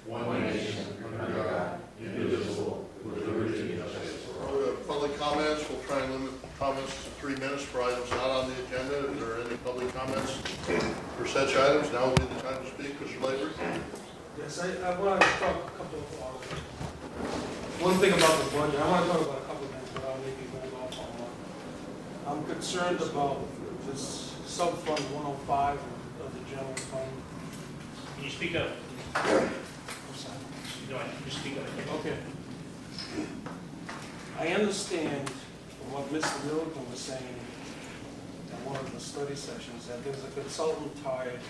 one nation, under God, indivisible, with liberty and justice for all. Public comments, we'll try and limit comments to 3 minutes for items not on the agenda. Is there any public comments for such items? Now will be the time to speak. Mr. Lavery? Yes, I want to talk a couple of one thing about the budget. I want to talk about a couple of things, but I'll maybe hold off on one. I'm concerned about this sub-fund 105 of the general fund. Can you speak up? I'm sorry. No, you speak up. Okay. I understand from what Mr. Milligan was saying in one of the study sessions that there was a consultant hired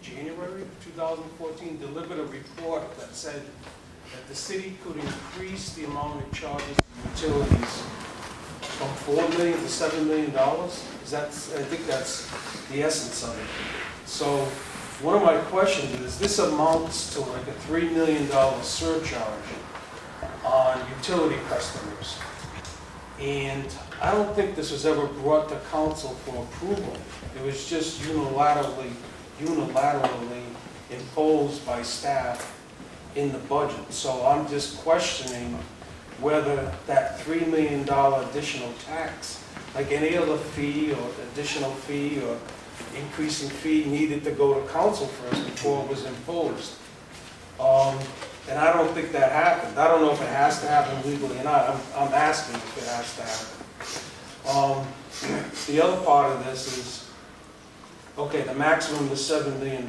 January 2014 delivered a report that said that the city could increase the amount it charges to utilities from $4 million to $7 million. I think that's the essence of it. So one of my questions is, this amounts to like a $3 million surcharge on utility customers. And I don't think this was ever brought to council for approval. It was just unilaterally imposed by staff in the budget. So I'm just questioning whether that $3 million additional tax, like any other fee or additional fee or increasing fee, needed to go to council first before it was imposed. And I don't think that happened. I don't know if it has to happen legally or not. I'm asking if it has to happen. The other part of this is, okay, the maximum is $7 million.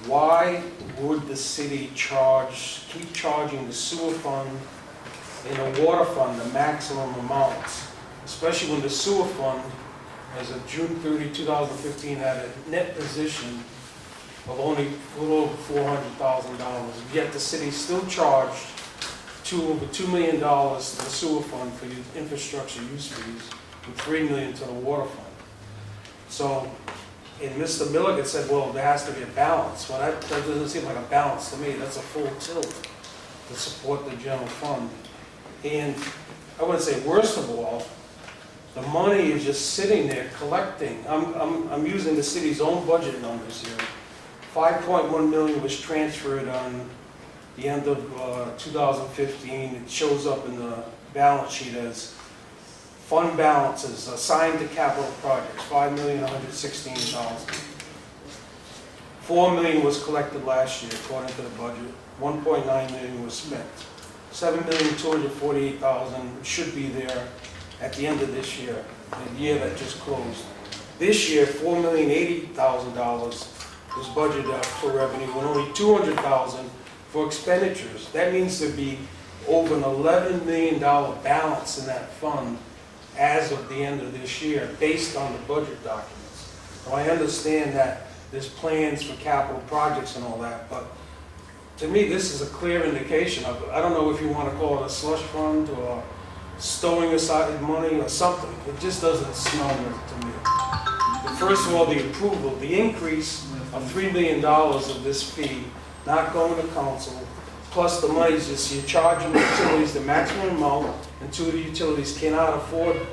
Why would the city keep charging the sewer fund and the water fund the maximum amounts? Especially when the sewer fund, as of June 30, 2015, had a net position of only a little over $400,000. Yet the city still charged over $2 million to the sewer fund for infrastructure use fees and $3 million to the water fund. So, and Mr. Milligan said, well, there has to be a balance. Well, that doesn't seem like a balance to me. That's a full tilt to support the general fund. And I wouldn't say worst of all, the money is just sitting there collecting. I'm using the city's own budget numbers here. 5.1 million was transferred on the end of 2015. It shows up in the balance sheet as fund balances assigned to capital projects, $5,116,000. $4 million was collected last year, according to the budget. $1.9 million was spent. $7,248,000 should be there at the end of this year, the year that just closed. This year, $4,080,000 was budgeted for revenue, and only $200,000 for expenditures. That means there'd be over an $11 million balance in that fund as of the end of this year, based on the budget documents. Now, I understand that there's plans for capital projects and all that, but to me, this is a clear indication of, I don't know if you want to call it a slush fund or stowing aside money or something. It just doesn't smell good to me. First of all, the approval, the increase of $3 million of this fee not going to council, plus the money is just, you're charging the utilities the maximum amount, and two of the utilities cannot afford to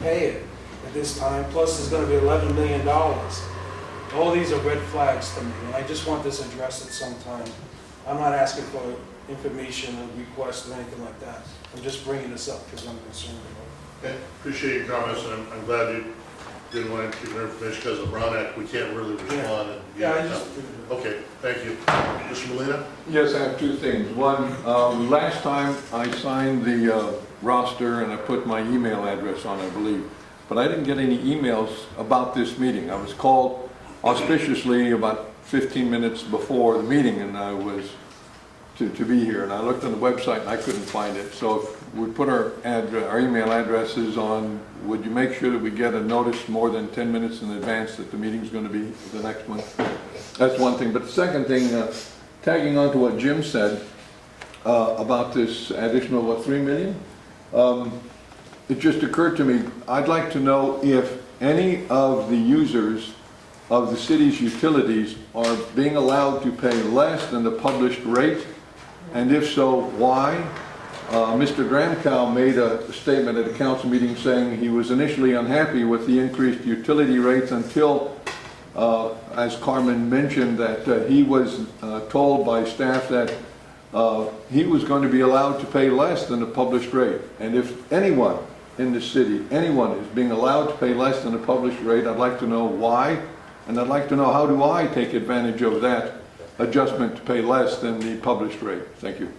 pay it at this time, plus there's going to be $11 million. All these are red flags to me, and I just want this addressed at some time. I'm not asking for information or request or anything like that. I'm just bringing this up because I'm concerned about it. Okay, appreciate your comments, and I'm glad you didn't want to keep your information because of the Brown Act. We can't really respond. Okay, thank you. Mr. Molina? Yes, I have two things. One, last time I signed the roster and I put my email address on, I believe, but I didn't get any emails about this meeting. I was called auspiciously about 15 minutes before the meeting, and I was to be here, and I looked on the website and I couldn't find it. So if we put our email addresses on, would you make sure that we get a notice more than 10 minutes in advance that the meeting's going to be the next one? That's one thing. But the second thing, tagging on to what Jim said about this additional, $3 million? It just occurred to me, I'd like to know if any of the users of the city's utilities are being allowed to pay less than the published rate, and if so, why? Mr. Gramkow made a statement at a council meeting saying he was initially unhappy with the increased utility rates until as Carmen mentioned, that he was told by staff that he was going to be allowed to pay less than the published rate. And if anyone in the city, anyone is being allowed to pay less than the published rate, I'd like to know why, and I'd like to know how do I take advantage of that adjustment to pay less than the published rate. Thank you.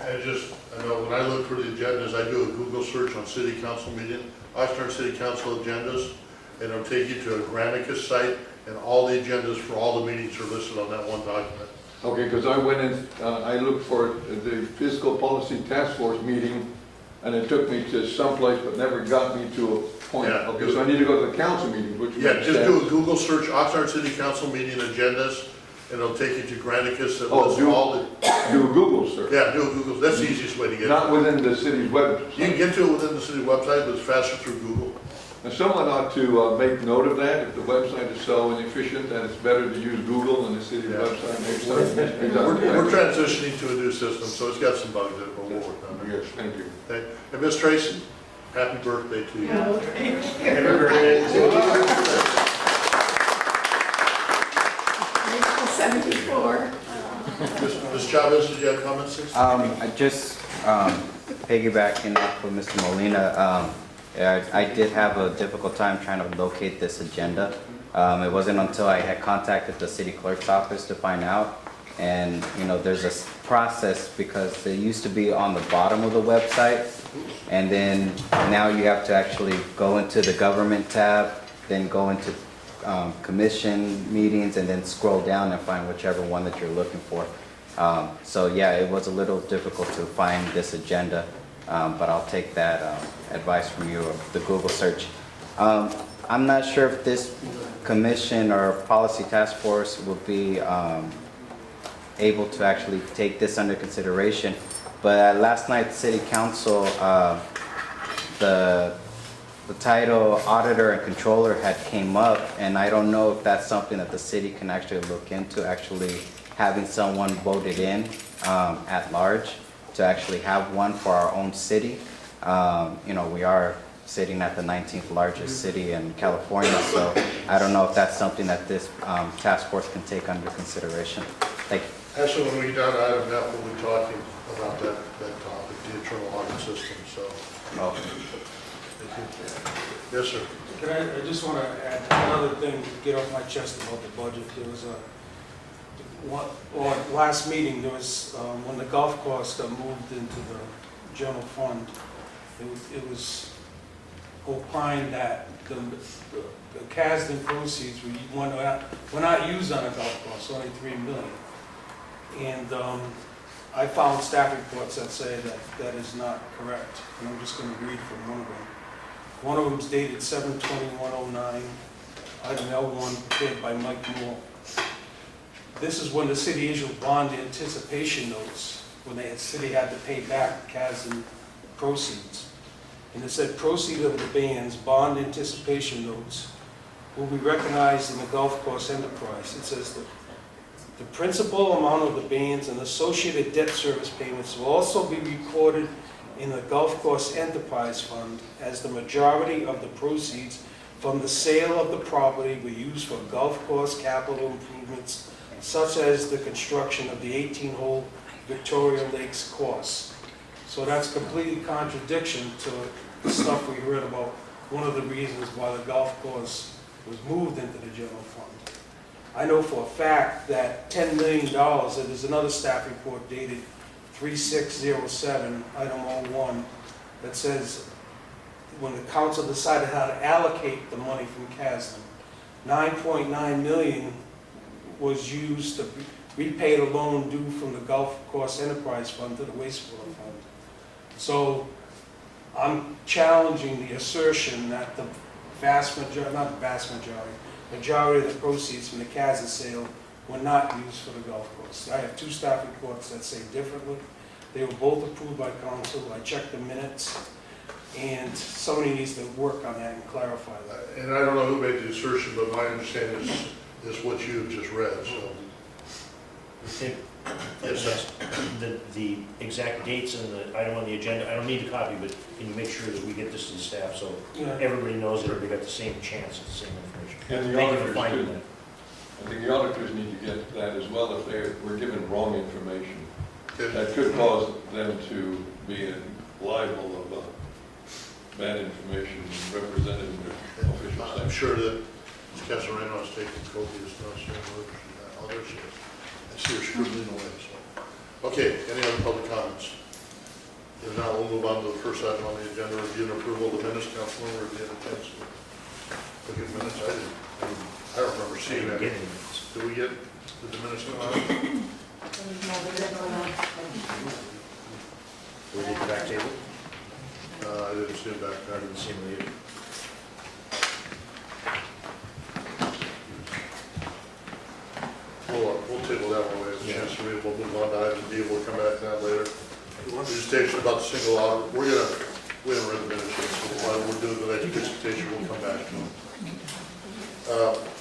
I know when I look for the agendas, I do a Google search on city council meeting, Oxnard City Council agendas, and it'll take you to a Granicus site, and all the agendas for all the meetings are listed on that one document. Okay, because I went in, I looked for the Fiscal Policy Task Force meeting, and it took me to someplace, but never got me to a point. Yeah. Okay, so I need to go to the council meeting, which Yeah, just do a Google search, Oxnard City Council meeting agendas, and it'll take you to Granicus that lists all the, do a Google search. yeah, do a Google, that's the easiest way to get it. Not within the city's website. You can get to it within the city website, but it's faster through Google. And someone ought to make note of that. If the website is so inefficient that it's better to use Google than the city Yeah. website, maybe something needs to be done. We're transitioning to a new system, so it's got some bugs in it, but we'll work on it. Yes, thank you. Okay. And Ms. Tracy, happy birthday to you. Happy birthday to you. 74. Ms. Chavez, did you have comments? I just piggybacking off of Mr. Molina, I did have a difficult time trying to locate this agenda. It wasn't until I had contacted the city clerk's office to find out. And, you know, there's a process because it used to be on the bottom of the website. And then now you have to actually go into the government tab, then go into commission meetings, and then scroll down and find whichever one that you're looking for. So yeah, it was a little difficult to find this agenda, but I'll take that advice from you of the Google search. I'm not sure if this commission or policy task force will be able to actually take this under consideration, but at last night's city council, the title auditor and controller had came up, and I don't know if that's something that the city can actually look into, actually having someone voted in at large to actually have one for our own city. You know, we are sitting at the 19th largest city in California, so I don't know if that's something that this task force can take under consideration. Thank you. Actually, when we get down to item F, we'll be talking about that topic, the internal audit system, so. Okay. Yes, sir. I just want to add another thing to get off my chest about the budget. There was last meeting, there was, when the golf course got moved into the general fund, it was opined that the Kasdan proceeds were not used on a golf course, only $3 million. And I found staff reports that say that that is not correct. And I'm just going to read from one of them. One of them is dated 7/21/09, item L1, prepared by Mike Moore. This is when the city issued bond anticipation notes, when the city had to pay back Kasdan proceeds. And it said, proceeds of the bands, bond anticipation notes, will be recognized in the golf course enterprise. It says the principal amount of the bands and associated debt service payments will also be recorded in the golf course enterprise fund, as the majority of the proceeds from the sale of the property were used for golf course capital improvements, such as the construction of the 18-hole Victoria Lakes course. So that's completely contradiction to the stuff we heard about one of the reasons why the golf course was moved into the general fund. I know for a fact that $10 million, and there's another staff report dated 3607, item 01, that says when the council decided how to allocate the money from Kasdan, $9.9 million was used to repay the loan due from the golf course enterprise fund to the wastewater fund. So I'm challenging the assertion that the vast majority, not the vast majority of the proceeds from the Kasdan sale were not used for the golf course. I have two staff reports that say differently. They were both approved by council. I checked the minutes, and somebody needs to work on that and clarify that. And I don't know who made the assertion, but my understanding is what you have just read, so. Yes, sir. The exact dates and the item on the agenda, I don't need the copy, but can you make sure that we get this to the staff so Yeah. everybody knows that everybody got the same chance at the same information? And the Thank you for auditors finding too. that. I think the auditors need to get that as well if they were given wrong information. Okay. That could cause them to be liable of bad information represented in their official I'm statement. sure that Ms. Casareno has taken copious notes here. Oh, there she is. I see her scribbling away, so. Okay, any other public comments? If not, we'll move on to the first item on the agenda, review and approval of the minutes. Councilman, review and chance to look at minutes. I don't remember I seeing didn't that. get any minutes. Did we get, did the minutes come out? Were they at the back table? I didn't see them back I there. didn't see them either. We'll table that one, we have a chance to read, we'll move on to item B, we'll come back to that later. Presentation about the single audit, we haven't read the minutes yet, so while we're doing the next presentation, we'll come back to them.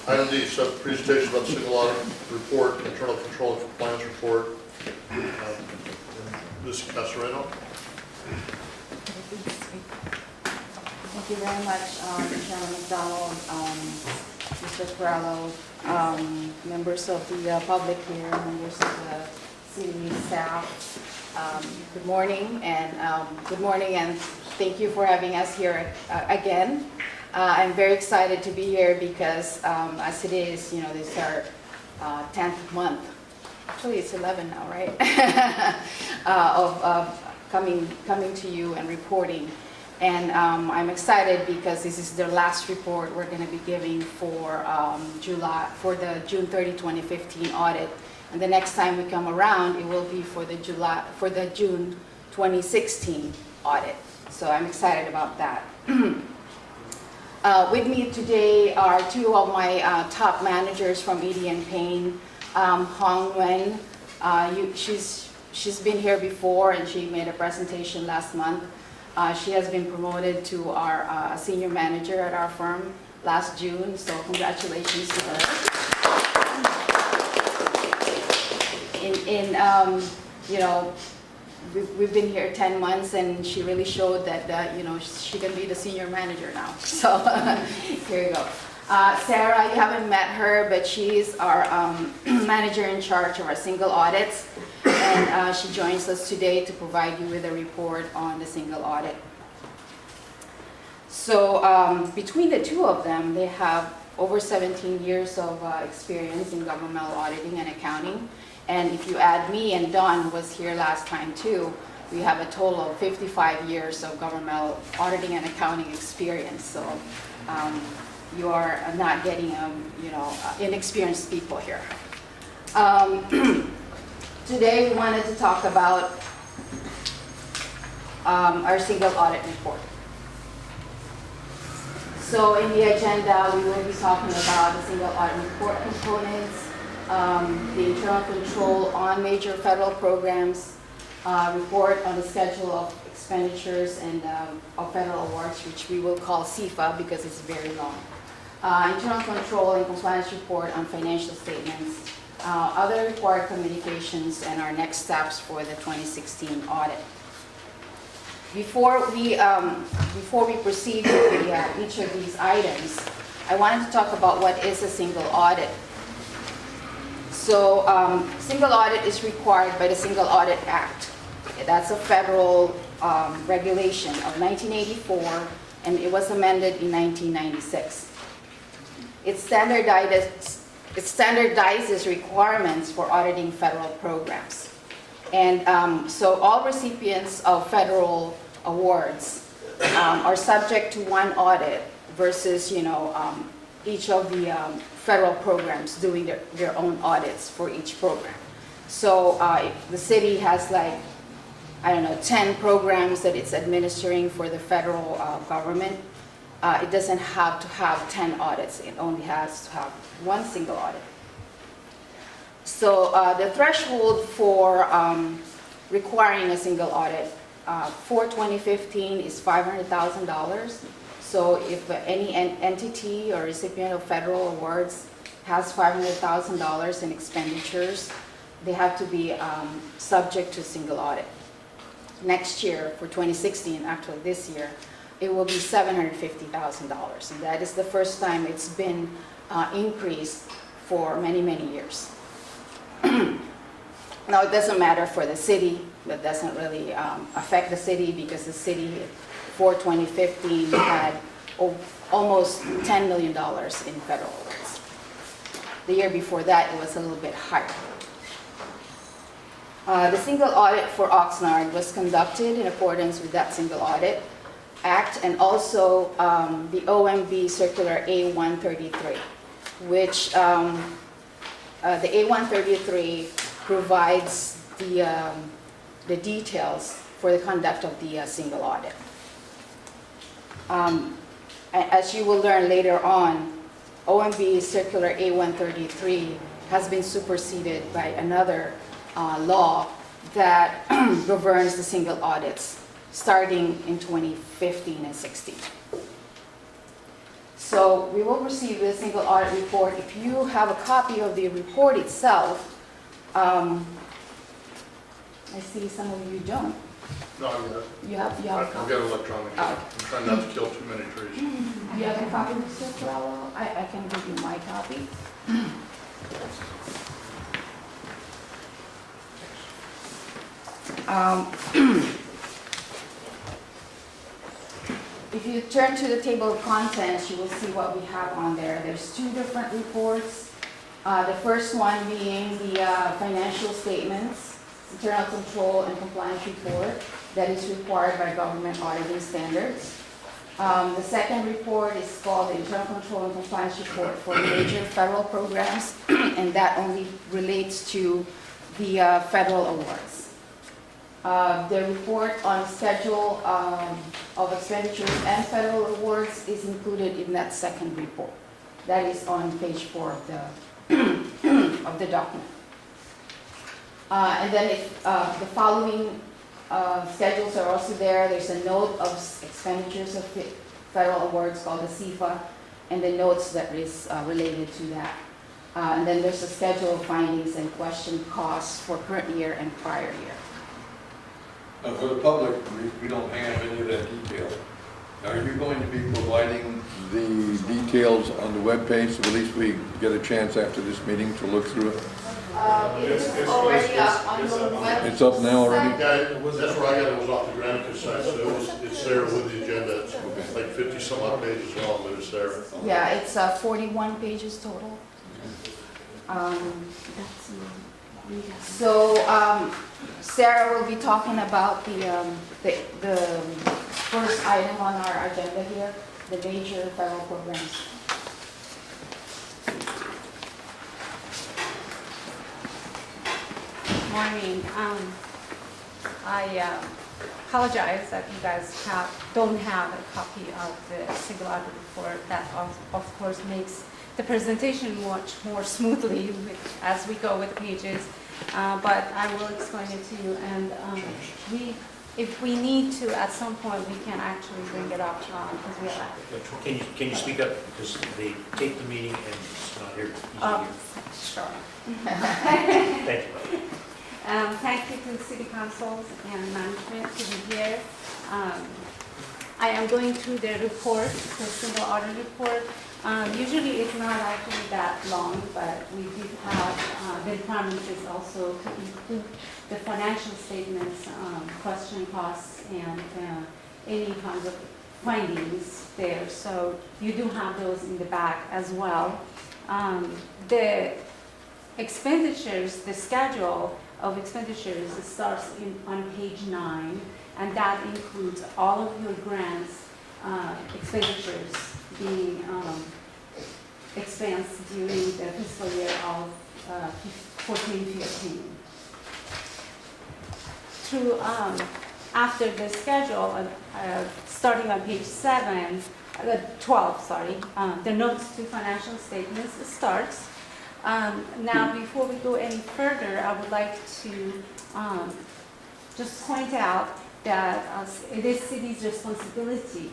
Item D, presentation about the single audit report, internal control and compliance report. Ms. Casareno? Thank you very much, Chairman MacDonald, Mr. Perello, members of the public here, members of the city staff. Good morning, and thank you for having us here again. I'm very excited to be here because as it is, you know, this is our 10th month. Actually, it's 11 now, right? of coming to you and reporting. And I'm excited because this is the last report we're going to be giving for the June 30, 2015 audit. And the next time we come around, it will be for the June 2016 audit. So I'm excited about that. With me today are two of my top managers from Eadie and Payne, Nguyen. She's been here before and she made a presentation last month. She has been promoted to our senior manager at our firm last June, so congratulations to her. You know, we've been here 10 months and she really showed that, you know, she can be the senior manager now. So here you go. Sara, you haven't met her, but she's our manager in charge of our single audits. And she joins us today to provide you with a report on the single audit. So between the two of them, they have over 17 years of experience in governmental auditing and accounting. And if you add me, and Don was here last time too, we have a total of 55 years of governmental auditing and accounting experience. So you are not getting, you know, inexperienced people here. Today we wanted to talk about our single audit report. So in the agenda, we will be talking about the single audit report components, the internal control on major federal programs, report on the schedule of expenditures and of federal awards, which we will call CFA because it's very long. Internal control and compliance report on financial statements, other required communications, and our next steps for the 2016 audit. Before we proceed with each of these items, I wanted to talk about what is a single audit. So, single audit is required by the Single Audit Act. That's a federal regulation of 1984, and it was amended in 1996. It standardizes requirements for auditing federal programs. And so all recipients of federal awards are subject to one audit versus, you know, each of the federal programs doing their own audits for each program. So the city has like, I don't know, 10 programs that it's administering for the federal government. It doesn't have to have 10 audits. It only has to have one single audit. So the threshold for requiring a single audit for 2015 is $500,000. So if any entity or recipient of federal awards has $500,000 in expenditures, they have to be subject to single audit. Next year, for 2016, actually this year, it will be $750,000. And that is the first time it's been increased for many, many years. Now, it doesn't matter for the city. That doesn't really affect the city because the city for 2015 had almost $10 million in federal awards. The year before that, it was a little bit higher. The single audit for Oxnard was conducted in accordance with that Single Audit Act and also the OMB Circular A133, which the A133 provides the details for the conduct of the single audit. As you will learn later on, OMB Circular A133 has been superseded by another law that governs the single audits starting in 2015 and 16. So we will receive the single audit report. If you have a copy of the report itself, I see some of you don't. No, I mean, You have a I've copy? got electronic. Oh. I'm trying not to kill too many trees. You have a copy, Mr. Perello? I can give you my copy. If you turn to the table of contents, you will see what we have on there. There's two different reports. The first one being the financial statements, internal control and compliance report that is required by government auditing standards. The second report is called the Internal Control and Compliance Report for major federal programs, and that only relates to the federal awards. The report on schedule of expenditures and federal awards is included in that second report. That is on page 4 of the document. And then the following schedules are also there. There's a note of expenditures of federal awards called the CFA, and the notes that is related to that. And then there's a schedule of findings and question costs for current year and prior year. For the public, we don't have any of that detail. Are you going to be providing the details on the webpage so at least we get a chance after this meeting to look through it? It is already up on the web. It's up now already? Yeah, that's where I got it, was off the Granicus site, so it's there with the agenda. It's like 50 some odd pages long, but it's there. Yeah, it's 41 pages total. So Sara will be talking about the first item on our agenda here, the major federal programs. Morning. I apologize that you guys don't have a copy of the single audit report. That of course makes the presentation much more smoothly as we go with pages. But I will explain it to you, and if we need to, at some point, we can actually bring it up because we have. Can you speak up, because they tape the meeting and it's not here. Sure. Thank you. Thank you to the city councils and management to be here. I am going through the report, the single audit report. Usually it's not actually that long, but we do have, the requirement is also to include the financial statements, question costs, and any kinds of findings there. So you do have those in the back as well. The expenditures, the schedule of expenditures starts on page 9, and that includes all of your grants expenditures being expensed during the fiscal year of 14-15. Through after the schedule, starting on page 12, sorry, the notes to financial statements starts. Now, before we go any further, I would like to just point out that it is city's responsibility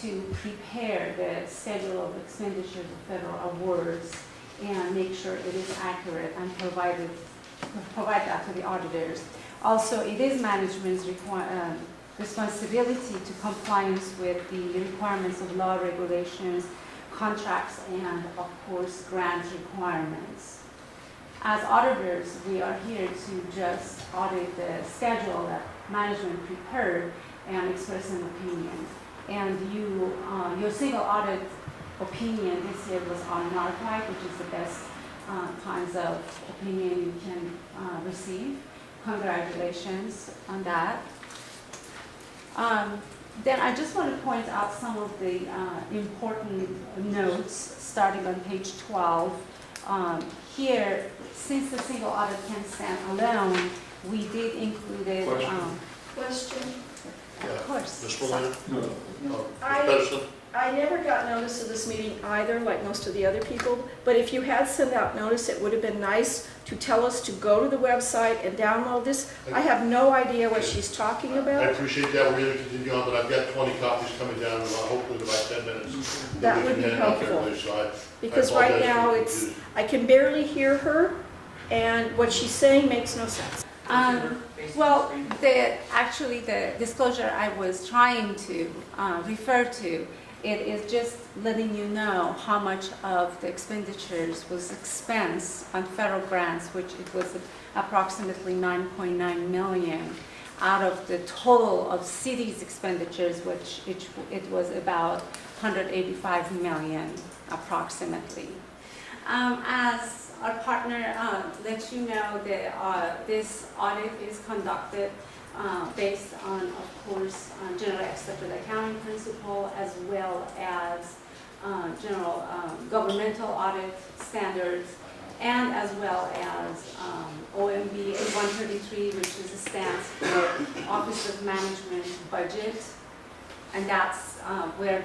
to prepare the schedule of expenditures of federal awards and make sure it is accurate and provided provide that to the auditors. Also, it is management's responsibility to compliance with the requirements of law, regulations, contracts, and of course, grant requirements. As auditors, we are here to just audit the schedule that management prepared and express an opinion. And your single audit opinion this year was unmodified, which is the best kinds of opinion you can receive. Congratulations on that. Then I just want to point out some of the important notes starting on page 12. Here, since the single audit can stand alone, we did include it. Question. Of course. Ms. Molina? No. Peterson? I never got notice of this meeting either, like most of the other people, but if you had sent out notice, it would have been nice to tell us to go to the website and download this. I have no idea what she's talking I about. appreciate that, we're gonna continue on, but I've got 20 copies coming down, and hopefully in about 10 minutes. That would be helpful. Because right now, I can barely hear her, and what she's saying makes no sense. Well, actually, the disclosure I was trying to refer to, it is just letting you know how much of the expenditures was expense on federal grants, which it was approximately 9.9 million out of the total of cities' expenditures, which it was about 185 million approximately. As our partner let you know, this audit is conducted based on, of course, general accepted accounting principle, as well as general governmental audit standards, and as well as OMB 133, which stands for Office of Management Budget, and that's where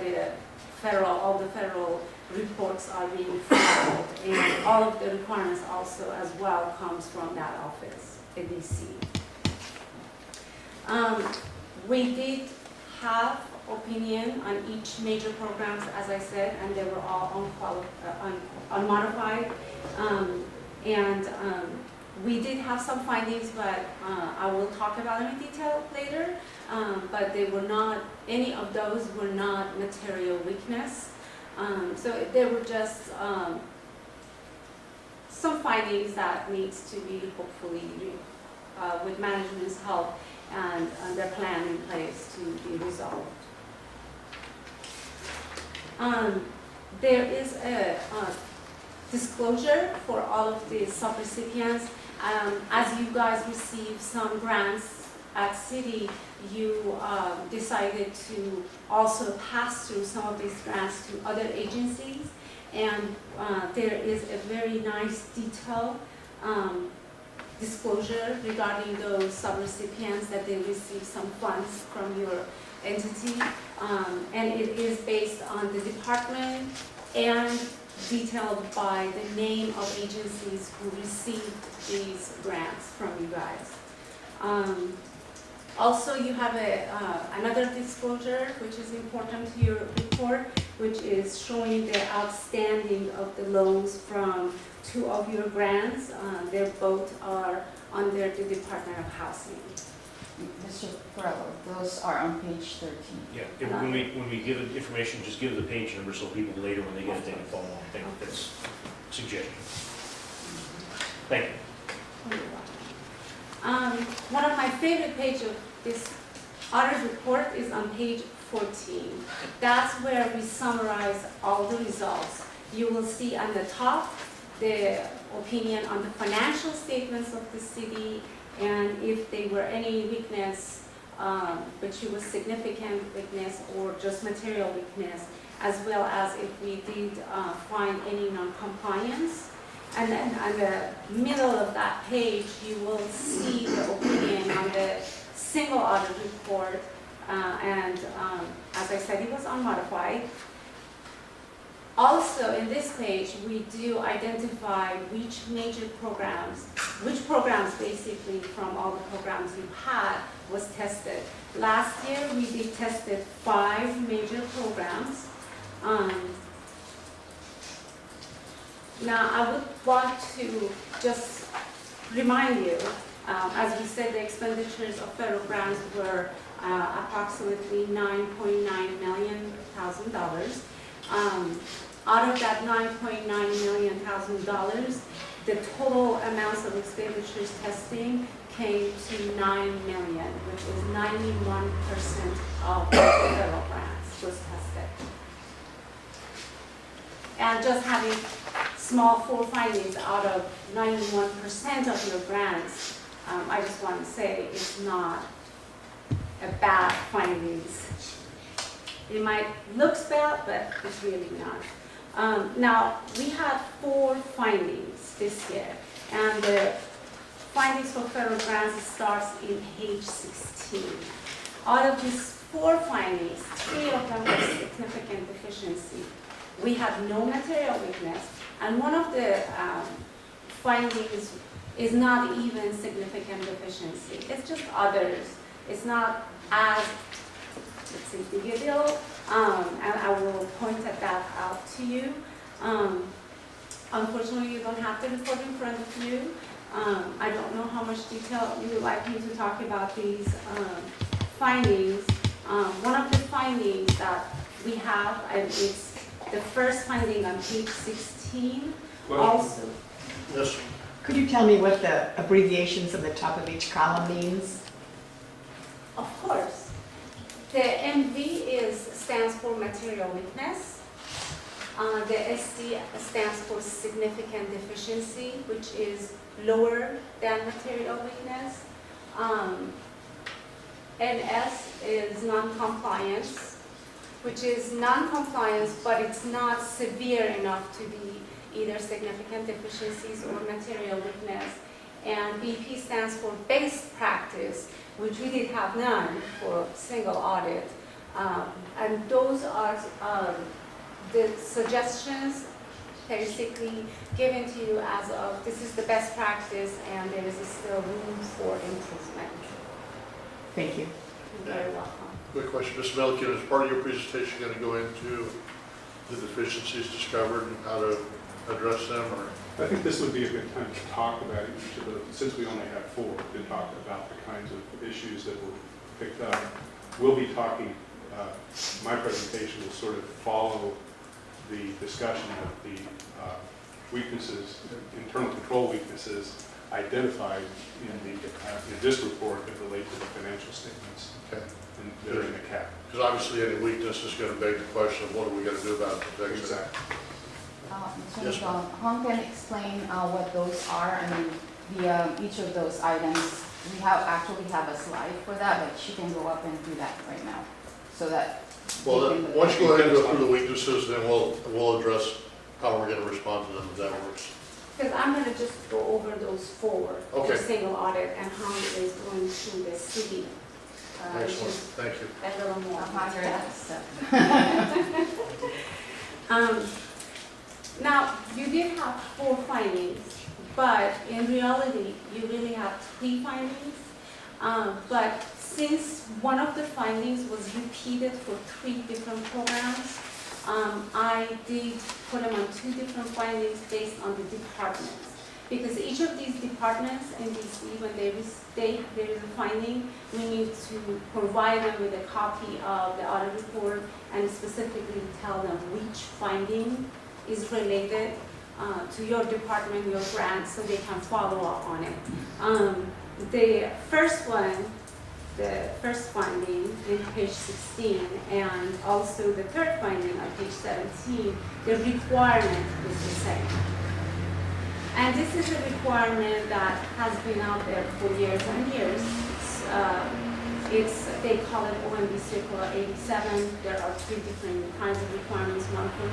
all the federal reports are being filed, and all of the requirements also as well comes from that office, ADC. We did have opinion on each major programs, as I said, and they were all unmodified. We did have some findings, but I will talk about them in detail later. But they were not, any of those were not material weakness. So they were just some findings that needs to be hopefully with management's help and their plan in place to be resolved. There is a disclosure for all of the subrecipients. As you guys receive some grants at city, you decided to also pass through some of these grants to other agencies, and there is a very nice detailed disclosure regarding those subrecipients that they receive some funds from your entity, and it is based on the department and detailed by the name of agencies who received these grants from you guys. Also, you have another disclosure which is important to your report, which is showing the outstanding of the loans from two of your grants. They both are under the Department of Housing. Mr. Perello, those are on page 13. Yeah, when we give it information, just give the page number so people later when they get it, they can follow along. I think that's a suggestion. Thank you. One of my favorite pages of this audit report is on page 14. That's where we summarize all the results. You will see on the top the opinion on the financial statements of the city, and if there were any weakness, which was significant weakness or just material weakness, as well as if we did find any non-compliance. And then on the middle of that page, you will see the opinion on the single audit report, and as I said, it was unmodified. Also, in this page, we do identify which programs basically from all the programs you had was tested. Last year, we did tested 5 major programs. Now, I would want to just remind you, as we said, the expenditures of federal grants were approximately $9.9 million. Out of that $9.9 million, the total amounts of expenditures testing came to $9 million, which is 91% of the federal grants was tested. And just having small 4 findings out of 91% of your grants, I just want to say it's not a bad findings. It might look bad, but it's really not. Now, we had 4 findings this year, and the findings for federal grants starts in page 16. Out of these 4 findings, 3 of them were significant deficiency. We had no material weakness, and one of the findings is not even significant deficiency. It's just others. It's not as, let's say, big a deal, and I will point that out to you. Unfortunately, you don't have the report in front of you. I don't know how much detail you would like me to talk about these findings. One of the findings that we have, and it's the first finding on page 16, also. Yes, Could you tell me what the abbreviations on the top of each column means? Of course. The MV stands for material weakness. The SD stands for significant deficiency, which is lower than material weakness. NS is non-compliance, which is non-compliance, but it's not severe enough to be either significant deficiencies or material weakness. And BP stands for best practice, which we did have none for single audit. And those are the suggestions basically given to you as of this is the best practice and there is still room for improvement. Thank you. You're very welcome. quick question. Ms. Milliken, is part of your presentation going to go into the deficiencies discovered and how to address them, or? I think this would be a good time to talk about each of those, since we only have 4, to talk about the kinds of issues that were picked up. We'll be talking, my presentation will sort of follow the discussion of the weaknesses, internal control weaknesses identified in this report that relate to the financial statements. Okay. And they're in the cap. Because obviously any weakness is going to beg the question of what are we going to do about it? Exactly. Yes, ma'am. Hong can explain what those are. I mean, each of those items, we actually have a slide for that, but she can go up and do that right now. So that. Well, they can- once you go ahead and go through the weaknesses, then we'll address how we're going to respond to them, if that works. Because I'm going to just go over those 4 Okay. for single audit and how it is going through the city. Excellent, thank you. A little more. Now, you did have 4 findings, but in reality, you really have 3 findings. But since one of the findings was repeated for 3 different programs, I did put them on 2 different findings based on the departments. Because each of these departments in DC, when there is a finding, we need to provide them with a copy of the audit report and specifically tell them which finding is related to your department, your grant, so they can follow up on it. The first one, the first finding in page 16, and also the third finding on page 17, the requirement is the same. And this is a requirement that has been out there for years and years. They call it OMB Circular 87. There are 3 different kinds of requirements, one for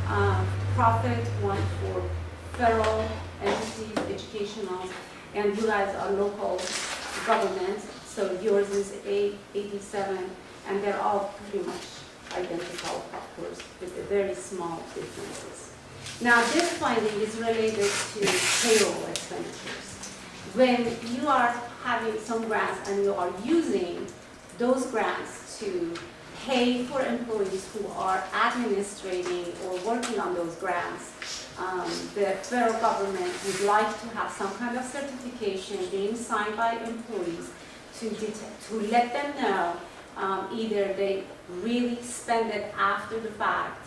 non-profit, one for federal entities, educational, and you guys are local government, so yours is 87, and they're all pretty much identical, of course, with the very small differences. Now, this finding is related to payroll expenditures. When you are having some grants and you are using those grants to pay for employees who are administrating or working on those grants, the federal government would like to have some kind of certification being signed by employees to let them know either they really spend it after the fact,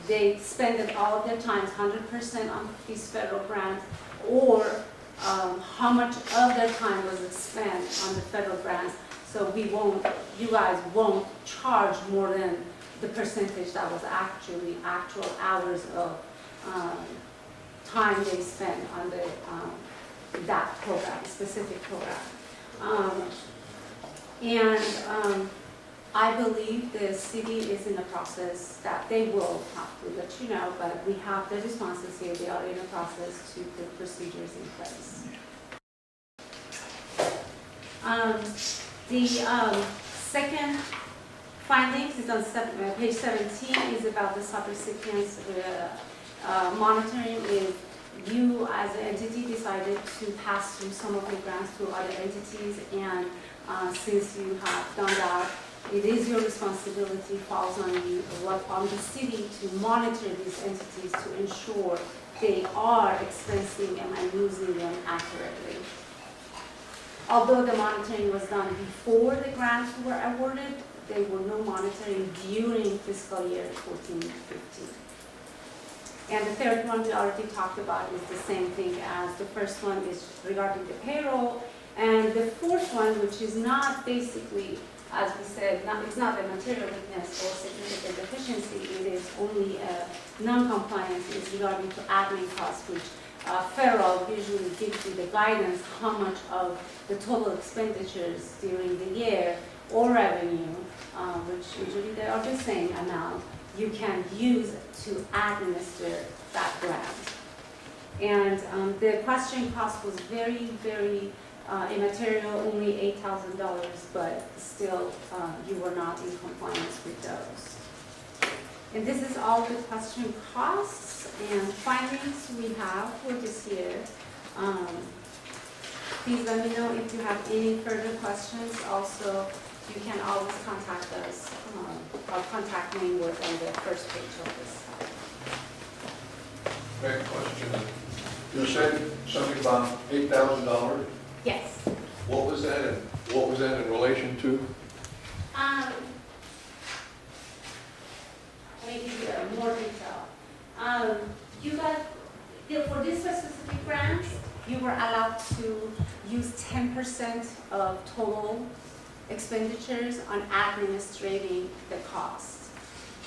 they spend it all of their time, 100% on these federal grants, or how much of their time was spent on the federal grants, so you guys won't charge more than the percentage that was actually actual hours of time they spent on that program, specific program. I believe the city is in the process that they will have to let you know, but we have the responses here. They are in the process to put procedures in place. The second findings is on page 17, is about the subrecipients monitoring. If you as an entity decided to pass through some of your grants to other entities, and since you have done that, it is your responsibility, falls on you, on the city, to monitor these entities to ensure they are expensing them and using them accurately. Although the monitoring was done before the grants were awarded, there were no monitoring during fiscal year 14-15. And the third one we already talked about is the same thing as the first one, is regarding the payroll. And the fourth one, which is not basically, as we said, it's not a material weakness or significant deficiency, it is only a non-compliance, is regarding to admin costs, which Phillip usually gives you the guidance how much of the total expenditures during the year or revenue, which usually they are the same amount, you can use to administer that grant. And the question cost was very, very immaterial, only $8,000, but still you were not in compliance with those. And this is all the question costs and findings we have for this year. Please let me know if you have any further questions. Also, you can always contact us. Our contact name was on the first page of this. Next question. You said something about $8,000. Yes. What was that in? What was that in relation to? Let me give you more detail. You got, for this specific grant, you were allowed to use 10% of total expenditures on administrating the cost.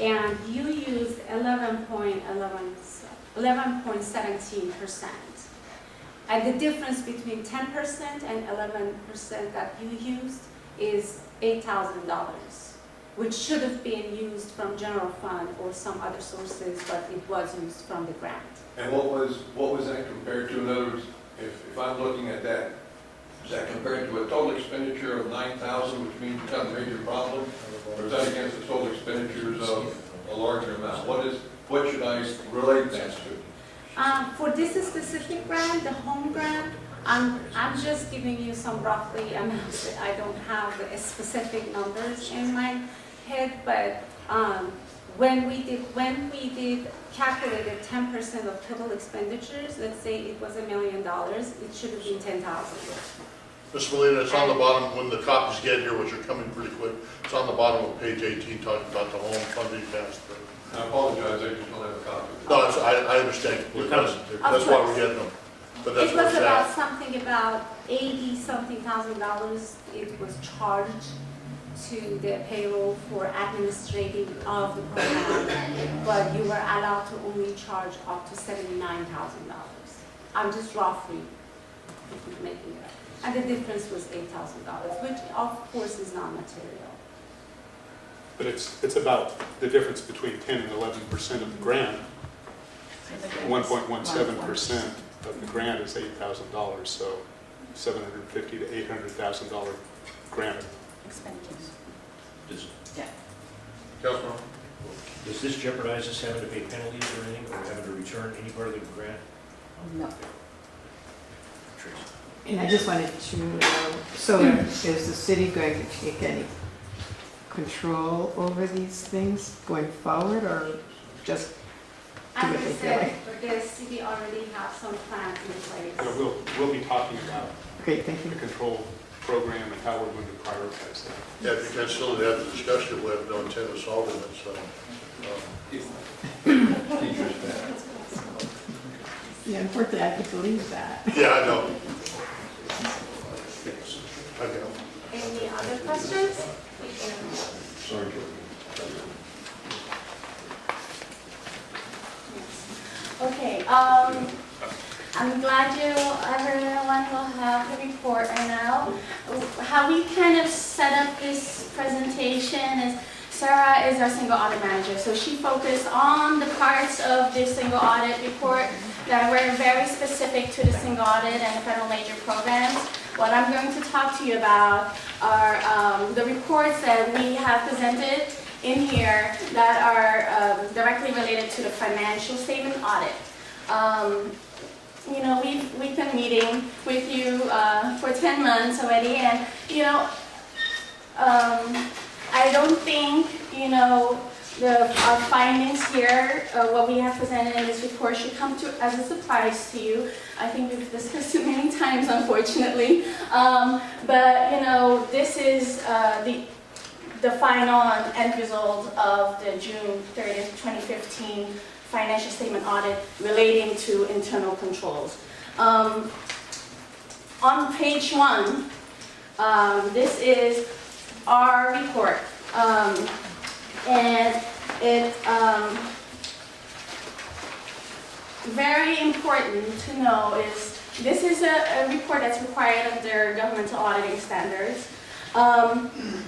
And you used 11.17%. And the difference between 10% and 11% that you used is $8,000, which should have been used from general fund or some other sources, but it was used from the grant. And what was that compared to? In other words, if I'm looking at that, is that compared to a total expenditure of $9,000, which means you've got a major problem, or is that against the total expenditures of a larger amount? What should I relate that to? For this specific grant, the home grant, I'm just giving you some roughly amounts. I don't have the specific numbers in my head, but when we did calculated 10% of total expenditures, let's say it was $1 million, it should have been $10,000. Ms. Molina, it's on the bottom, when the copies get here, which are coming pretty quick, it's on the bottom of page 18, talking about the home funding pass-through. I apologize, I just don't have a copy. No, I understand completely. That's why we're getting them. But that's It what was it's about at. something about $80-something thousand. It was charged to the payroll for administrating of the program, but you were allowed to only charge up to $79,000. I'm just roughly making it up. And the difference was $8,000, which of course is not material. But it's about the difference between 10 and 11% of the grant. 1.17% of the grant is $8,000, so $750,000 to $800,000 grant. Expenditures. Does Councilman? this jeopardize us having to pay penalties or anything, or having to return any part of the grant? No. Tracy? And I just wanted to know, so is the city going to take any control over these things going forward, or just As what I they feel said, like. the city already have some plans in place. We'll be talking about Great, thank you. the control program and how we're going to prioritize that. Yeah, if you can still have the discussion, we have no intent of solving it, so. Teachers' pet. Yeah, unfortunately, I could believe that. Yeah, I know. Okay. Any other questions? Sorry, George. Okay, I'm glad everyone will have the report right now. How we kind of set up this presentation is Sara is our single audit manager, so she focused on the parts of the single audit report that were very specific to the single audit and the federal major programs. What I'm going to talk to you about are the reports that we have presented in here that are directly related to the financial statement audit. You know, we've been meeting with you for 10 months already, and you know, I don't think, you know, our findings here, what we have presented in this report should come as a surprise to you. I think we've discussed it many times, unfortunately. But, you know, this is the final end result of the June 30th, 2015 financial statement audit relating to internal controls. On page 1, this is our report. And it's very important to know is this is a report that's required under governmental auditing standards.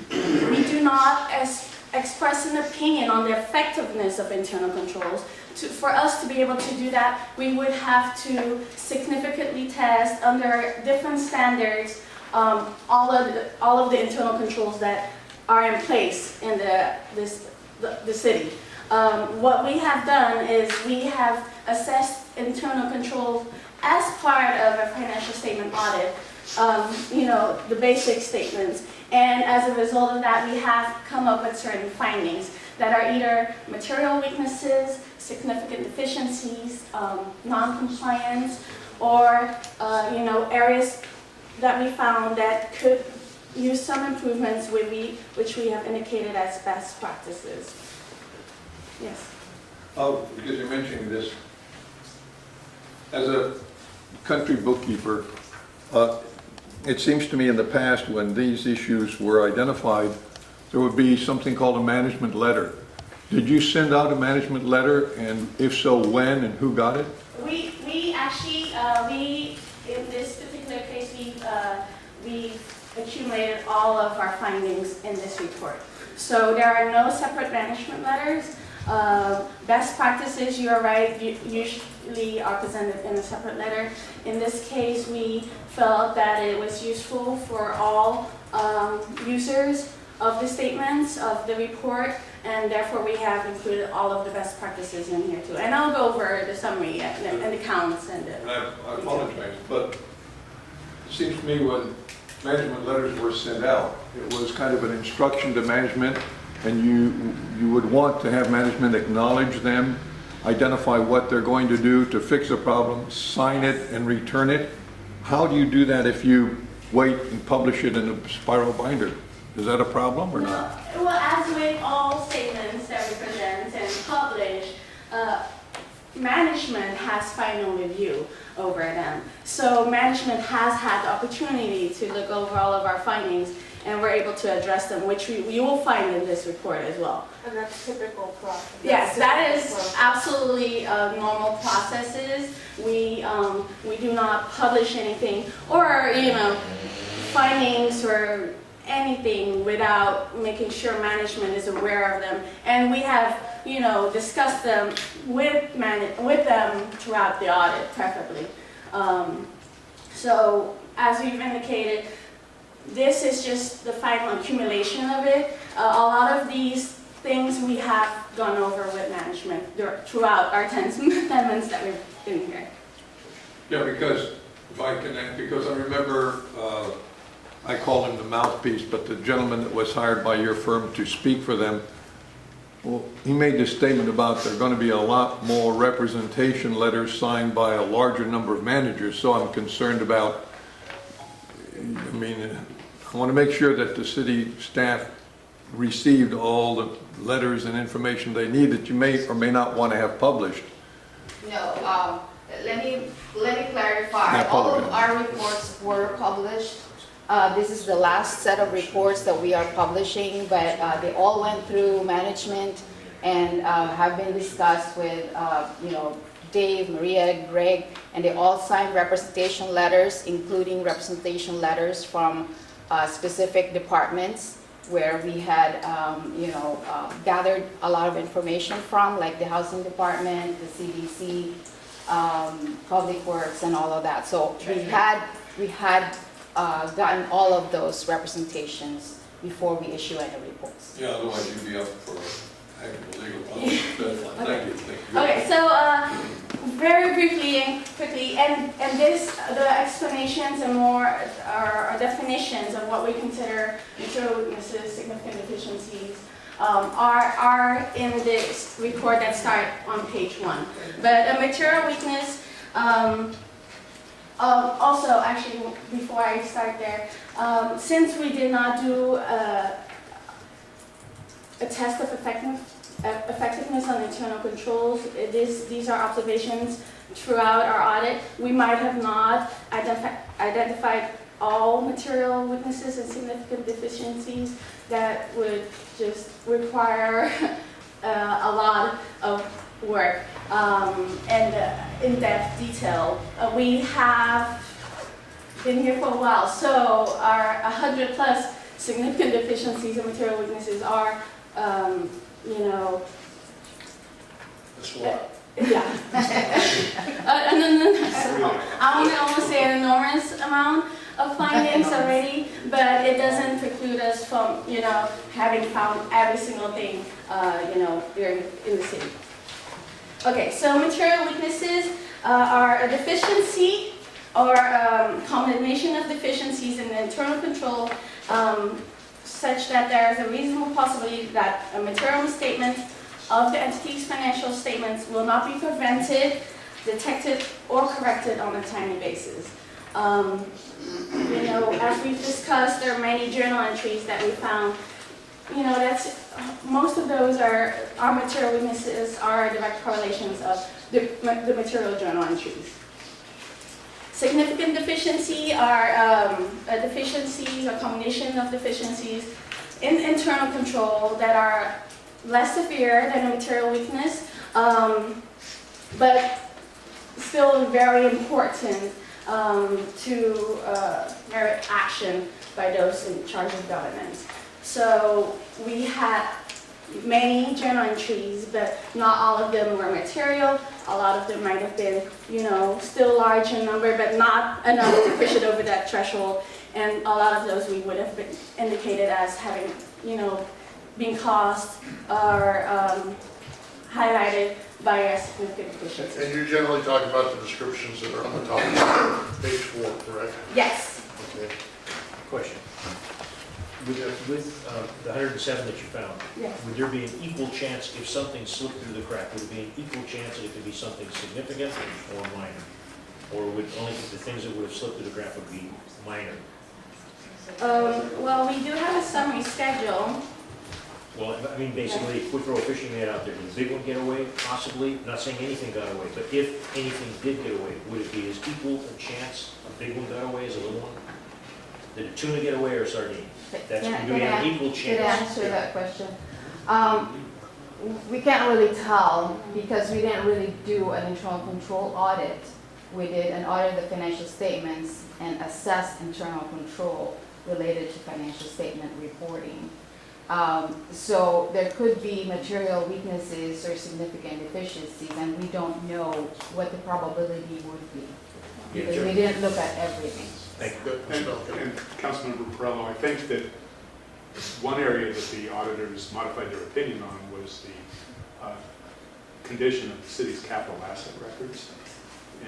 We do not express an opinion on the effectiveness of internal controls. For us to be able to do that, we would have to significantly test under different standards all of the internal controls that are in place in the city. What we have done is we have assessed internal controls as part of a financial statement audit, you know, the basic statements. And as a result of that, we have come up with certain findings that are either material weaknesses, significant deficiencies, non-compliance, or you know, areas that we found that could use some improvements which we have indicated as best practices. Yes. Oh, because you're mentioning this, as a country bookkeeper, it seems to me in the past when these issues were identified, there would be something called a management letter. Did you send out a management letter, and if so, when and who got it? We actually, in this particular case, we accumulated all of our findings in this report. So there are no separate management letters. Best practices, you are right, usually are presented in a separate letter. In this case, we felt that it was useful for all users of the statements, of the report, and therefore we have included all of the best practices in here too. And I'll go over the summary and the counts and the... And I apologize, but it seems to me when management letters were sent out, it was kind of an instruction to management, and you would want to have management acknowledge them, identify what they're going to do to fix a problem, sign it and return it. How do you do that if you wait and publish it in a spiral binder? Is that a problem or not? Well, as with all statements that we present and publish, management has final review over them. So management has had the opportunity to look over all of our findings, and we're able to address them, which you will find in this report as well. And that's typical process. Yes, that is absolutely normal processes. We do not publish anything or, you know, findings or anything without making sure management is aware of them. And we have, you know, discussed them with them throughout the audit, preferably. So, as we've indicated, this is just the final accumulation of it. A lot of these things we have gone over with management throughout our 10 months that we've been here. Yeah, because if I can, because I remember, I call him the mouthpiece, but the gentleman that was hired by your firm to speak for them Well, he made this statement about there are going to be a lot more representation letters signed by a larger number of managers, so I'm concerned about, I mean, I want to make sure that the city staff received all the letters and information they need that you may or may not want to have published. No, let me clarify. Yeah, All of public. our reports were published. This is the last set of reports that we are publishing, but they all went through management and have been discussed with, you know, Dave, Maria, Greg, and they all signed representation letters, including representation letters from specific departments where we had, you know, gathered a lot of information from, like the housing department, the CDC, public works, and all of that. So we had gotten all of those representations before we issue any reports. Yeah, otherwise you'd be up for a heck of a legal problem. That's fine. Thank you. Thank you. Okay, so very briefly and quickly, and this, the explanations and more are definitions of what we consider material weaknesses, significant deficiencies, are in this report that start on page 1. But a material weakness, also actually before I start there, since we did not do a test of effectiveness on internal controls, these are observations throughout our audit. We might have not identified all material weaknesses and significant deficiencies that would just require a lot of work and in-depth detail. We have been here for a while, so our 100 plus significant deficiencies and material weaknesses are, you know, That's a lot. yeah. I want to almost say an enormous amount of findings already, but it doesn't preclude us from, you know, having found every single thing, you know, here in the city. Okay, so material weaknesses are a deficiency or combination of deficiencies in the internal control such that there is a reasonable possibility that a material misstatement of the entity's financial statements will not be prevented, detected, or corrected on a timely basis. You know, as we've discussed, there are many journal entries that we found. You know, most of those are material weaknesses, are direct correlations of the material journal entries. Significant deficiency are deficiencies, a combination of deficiencies in internal control that are less severe than a material weakness, but still very important to merit action by those in charge of governance. So we had many journal entries, but not all of them were material. A lot of them might have been, you know, still large in number, but not enough to push it over that threshold. And a lot of those we would have been indicated as having, you know, been caused or highlighted by a significant deficiency. And you're generally talking about the descriptions that are on the top of page 4, correct? Yes. Okay. Question. With the 107 that you found, Yes. would there be an equal chance if something slipped through the crack, would it be an equal chance that it could be something significant or minor? Or would only the things that would have slipped through the crack would be minor? Well, we do have a summary schedule. Well, I mean, basically, if we throw a fishing net out there, did the big one get away? Possibly. I'm not saying anything got away, but if anything did get away, would it be as equal a chance a big one got away as a little one? Did a tuna get away or a sardine? That's Can do we have I- an equal Can chance? I answer that question? We can't really tell because we didn't really do an internal control audit. We did an audit of the financial statements and assessed internal control related to financial statement reporting. So there could be material weaknesses or significant deficiencies, and we don't know what the probability would be because we didn't look at everything. Thank you. Good. And Councilmember Perello, I think that one area that the auditors modified their opinion on was the condition of the city's capital asset records.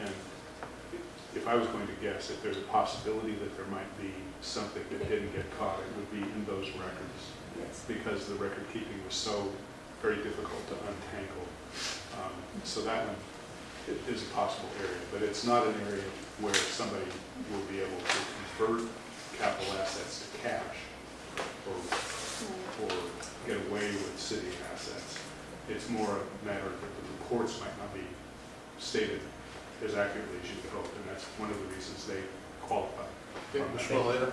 And if I was going to guess, if there's a possibility that there might be something that didn't get caught, it would be in those records. Yes. Because the record keeping was so very difficult to untangle. So that one is a possible area, but it's not an area where somebody will be able to convert capital assets to cash or get away with city assets. It's more a matter that the reports might not be stated as accurately as you would hope, and that's one of the reasons they qualify. Okay, Mr. Molina?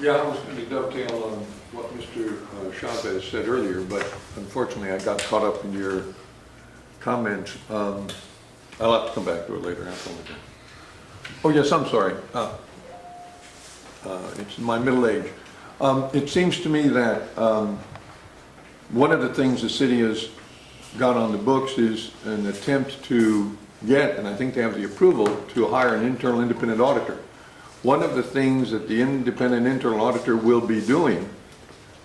Yeah, I was going to dovetail on what Mr. Chavez said earlier, but unfortunately I got caught up in your comments. I'll have to come back to it later. Oh yes, I'm sorry. It's my middle age. It seems to me that one of the things the city has got on the books is an attempt to get, and I think they have the approval, to hire an internal independent auditor. One of the things that the independent internal auditor will be doing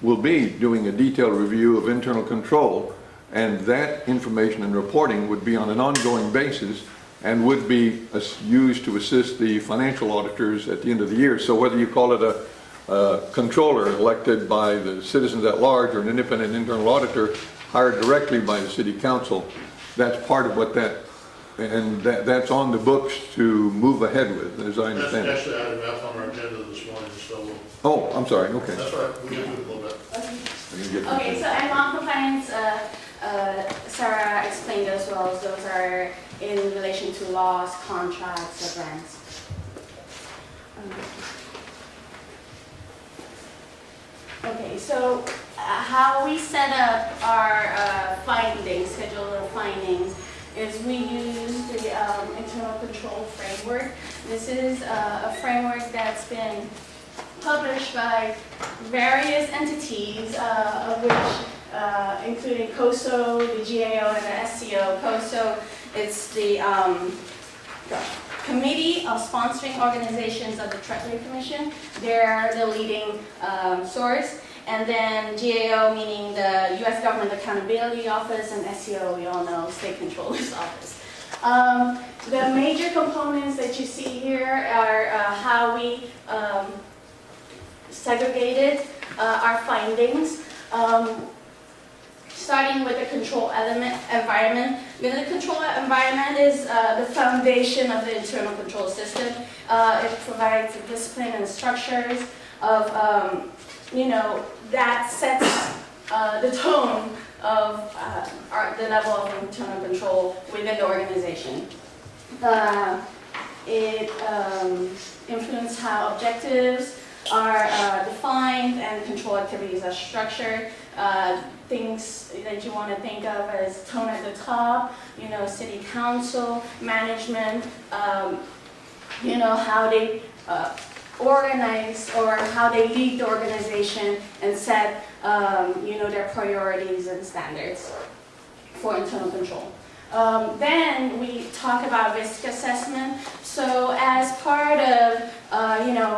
a detailed review of internal control, and that information and reporting would be on an ongoing basis and would be used to assist the financial auditors at the end of the year. So whether you call it a controller elected by the citizens at large or an independent internal auditor hired directly by the city council, that's part of what that's on the books to move ahead with, as I understand it. That's actually item F on our agenda this morning, so Oh, I'm sorry, okay. that's right, we can do it a little bit. Okay, so and non-compliance, Sara explained as well, those are in relation to laws, contracts, or grants. Okay, so how we set up our findings, schedule of findings, is we use the internal control framework. This is a framework that's been published by various entities, of which including COSO, the GAO, and the SCO. COSO, it's the Committee of Sponsoring Organizations of the Treasury Commission. They're the leading source. And then GAO, meaning the U.S. Government Accountability Office, and SCO, we all know, State Controller's Office. The major components that you see here are how we segregated our findings, starting with the control environment. Because the control environment is the foundation of the internal control system. It provides the discipline and structures of, that sets the tone of the level of internal control within the organization. It influences how objectives are defined and control activities are structured. Things that you want to think of as tone at the top, city council, management, how they organize or how they lead the organization and set, their priorities and standards for internal control. Then we talk about risk assessment. So as part of,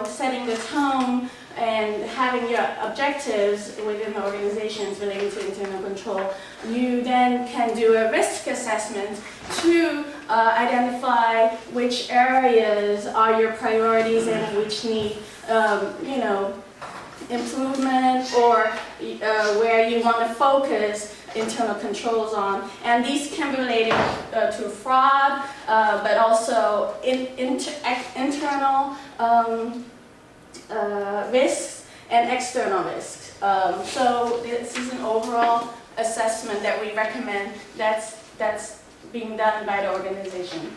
setting the tone and having your objectives within the organizations relating to internal control, you then can do a risk assessment to identify which areas are your priorities and which need, improvement, or where you want to focus internal controls on. And these can be related to fraud, but also internal risks and external risks. So this is an overall assessment that we recommend that's being done by the organization.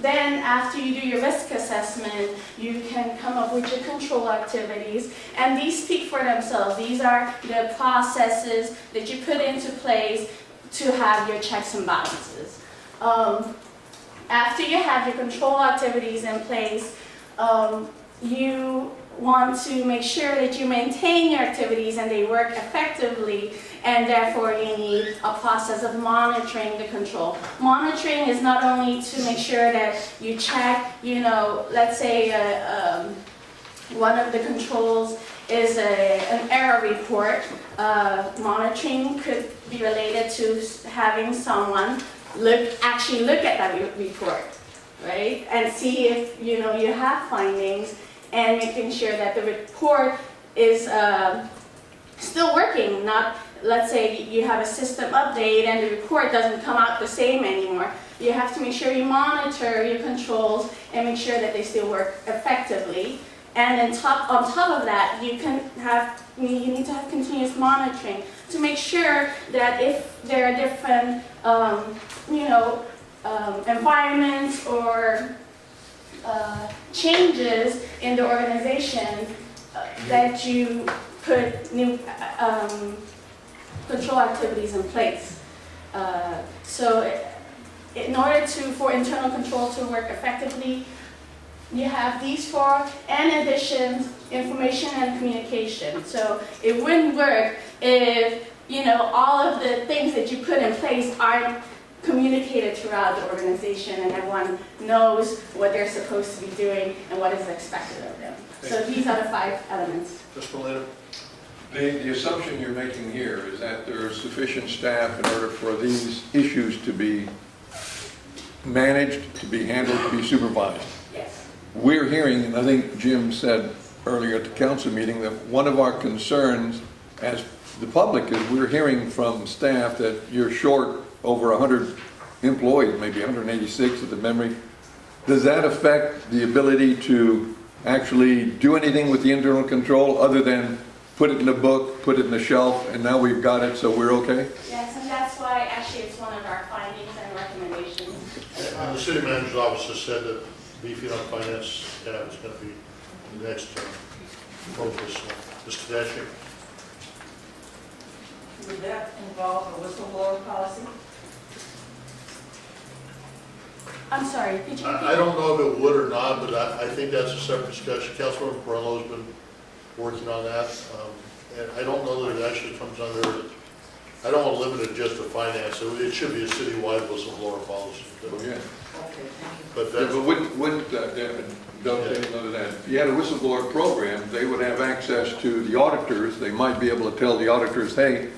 Then after you do your risk assessment, you can come up with your control activities, and these speak for themselves. These are the processes that you put into place to have your checks and balances. After you have your control activities in place, you want to make sure that you maintain your activities and they work effectively, and therefore you need a process of monitoring the control. Monitoring is not only to make sure that you check, let's say one of the controls is an error report. Monitoring could be related to having someone actually look at that report, right? And see if you have findings, and making sure that the report is still working, not let's say you have a system update and the report doesn't come out the same anymore, you have to make sure you monitor your controls and make sure that they still work effectively. And then on top of that, you need to have continuous monitoring to make sure that if there are different, environments or changes in the organization, that you put new control activities in place. So in order for internal control to work effectively, you have these four, and additions, information and communication. So it wouldn't work if, all of the things that you put in place aren't communicated throughout the organization and everyone knows what they're supposed to be doing and what is expected of them. So these are the 5 elements. Mr. Molina? The assumption you're making here is that there is sufficient staff in order for these issues to be managed, to be handled, to be supervised. Yes. We're hearing, and I think Jim said earlier at the council meeting, that one of our concerns as the public is we're hearing from staff that you're short over 100 employees, maybe 186 at the memory. Does that affect the ability to actually do anything with the internal control other than put it in the book, put it in the shelf, and now we've got it, so we're okay? Yes, and that's why actually it's one of our findings and recommendations. And the city manager's office has said that beefing up finance staff is going to be the next focus. Mr. Dashian? Would that involve a whistleblower policy? I'm sorry, could you repeat? I don't know if it would or not, but I think that's a separate discussion. Councilman Perello has been working on that. And I don't know that it actually comes under, I don't want to limit it just to finance. It should be a citywide whistleblower policy. Oh, yeah. Okay, thank you. But Yeah, that's, but wouldn't dovetail under that, if you had a whistleblower program, they would have access to the auditors. They might be able to tell the auditors, hey,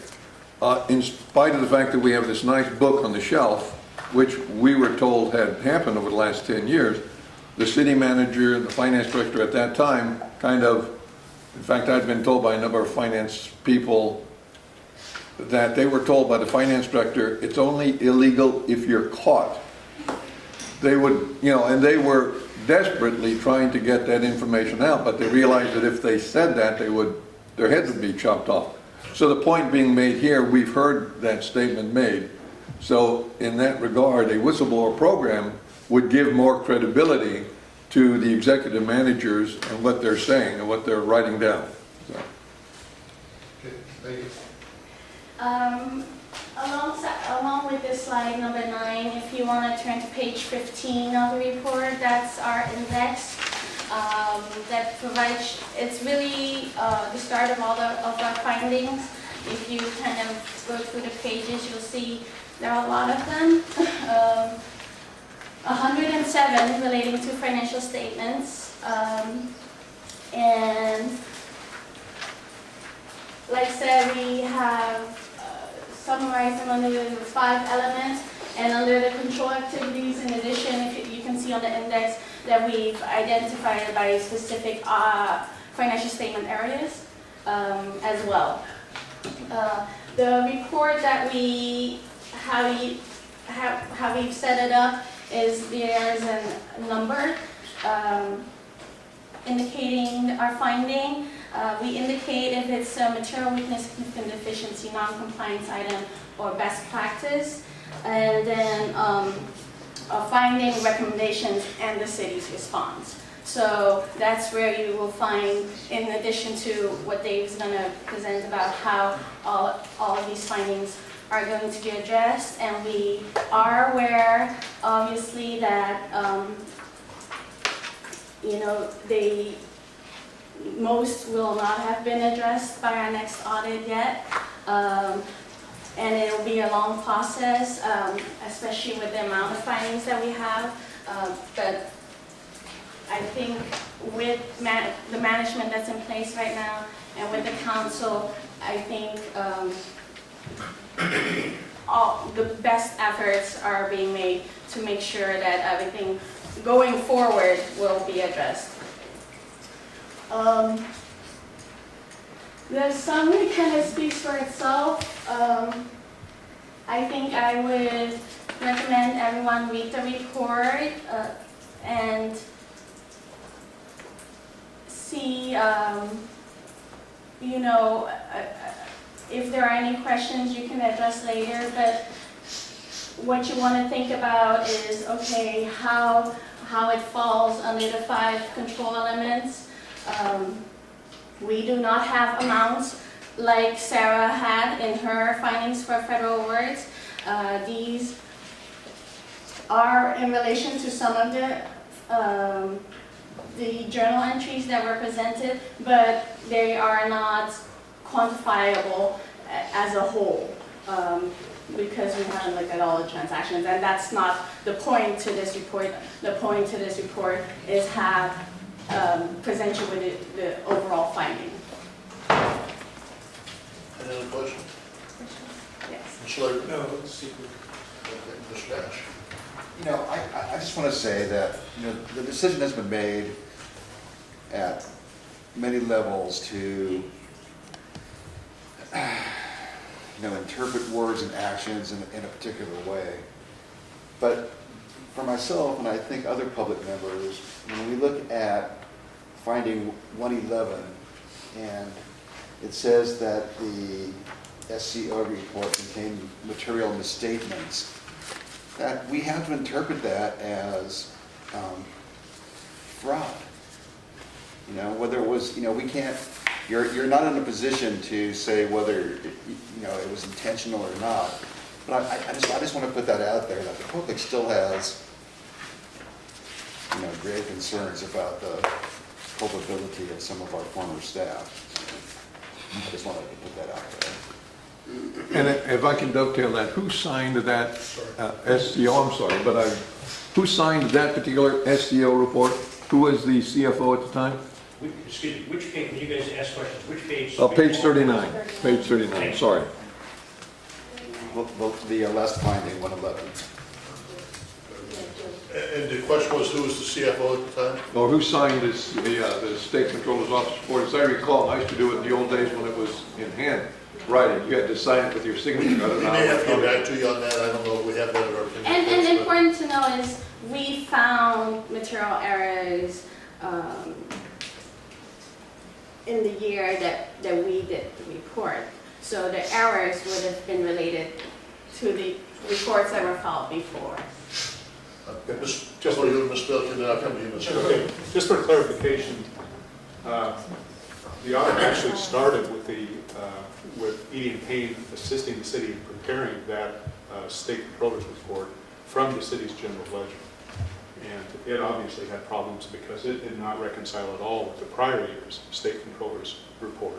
in spite of the fact that we have this nice book on the shelf, which we were told had happened over the last 10 years, the city manager and the finance director at that time kind of, in fact, I'd been told by a number of finance people that they were told by the finance director, it's only illegal if you're caught. They would, and they were desperately trying to get that information out, but they realized that if they said that, their heads would be chopped off. So the point being made here, we've heard that statement made. So in that regard, a whistleblower program would give more credibility to the executive managers and what they're saying and what they're writing down. So. okay, thank you. Along with this slide number 9, if you want to turn to page 15 of the report, that's our index that provides, it's really the start of all of our findings. If you kind of go through the pages, you'll see there are a lot of them. 107 relating to financial statements. And like I said, we have summarized them under the 5 elements, and under the control activities, in addition, you can see on the index that we've identified by specific financial statement areas as well. The report that how we've set it up is there's a number indicating our finding. We indicate if it's a material weakness, significant deficiency, non-compliance item, or best practice, and then finding, recommendations, and the city's response. So that's where you will find, in addition to what Dave's going to present about how all of these findings are going to be addressed, and we are aware, obviously, that most will not have been addressed by our next audit yet, and it will be a long process, especially with the amount of findings that we have. But I think with the management that's in place right now and with the council, I think all the best efforts are being made to make sure that everything going forward will be addressed. The summary kind of speaks for itself. I think I would recommend everyone read the report and see, you know, if there are any questions you can address later, but what you want to think about is, okay, how it falls under the 5 control elements. We do not have amounts like Sara had in her findings for federal awards. These are in relation to some of the journal entries that were presented, but they are not quantifiable as a whole, because we haven't looked at all the transactions, and that's not the point to this report. The point to this report is present you with the overall finding. Any other questions? Yes. Ms. Slater? No, let's see. Okay, Ms. Nash? You know, I just want to say that, you know, the decision has been made at many levels to, you know, interpret words and actions in a particular way. But for myself, and I think other public members, when we look at finding 111, and it says that the SCO report contained material misstatements, that we have to interpret that as fraud. You know, whether it was, you know, we can't, you're not in a position to say whether, you know, it was intentional or not. But I just want to put that out there, that the public still has, you know, grave concerns about the culpability of some of our former staff. I just wanted to put that out there. And if I can dovetail that, who signed that SCO, I'm sorry, but who signed that particular SCO report? Who was the CFO at the time? Excuse me, which page, when you guys ask questions, which page? Page 39, page 39, sorry. The last finding, 111. And the question was, who was the CFO at the time? Or who signed this, the State Controller's Office report? As I recall, I used to do it in the old days when it was in hand writing. You had to sign it with your signature. I don't We know. may have to get back to you on that. I don't know if we have that at our fingertips. And important to know is we found material errors in the year that we did the report. So the errors would have been related to the reports that were filed before. Just for you, Ms. Bilk, and then I'll come to you, Ms. Bilk. Okay, just for clarification, the audit actually started with Eadie and Payne assisting the city in preparing that state controller's report from the city's general ledger. And it obviously had problems because it did not reconcile at all with the prior year's state controller's report,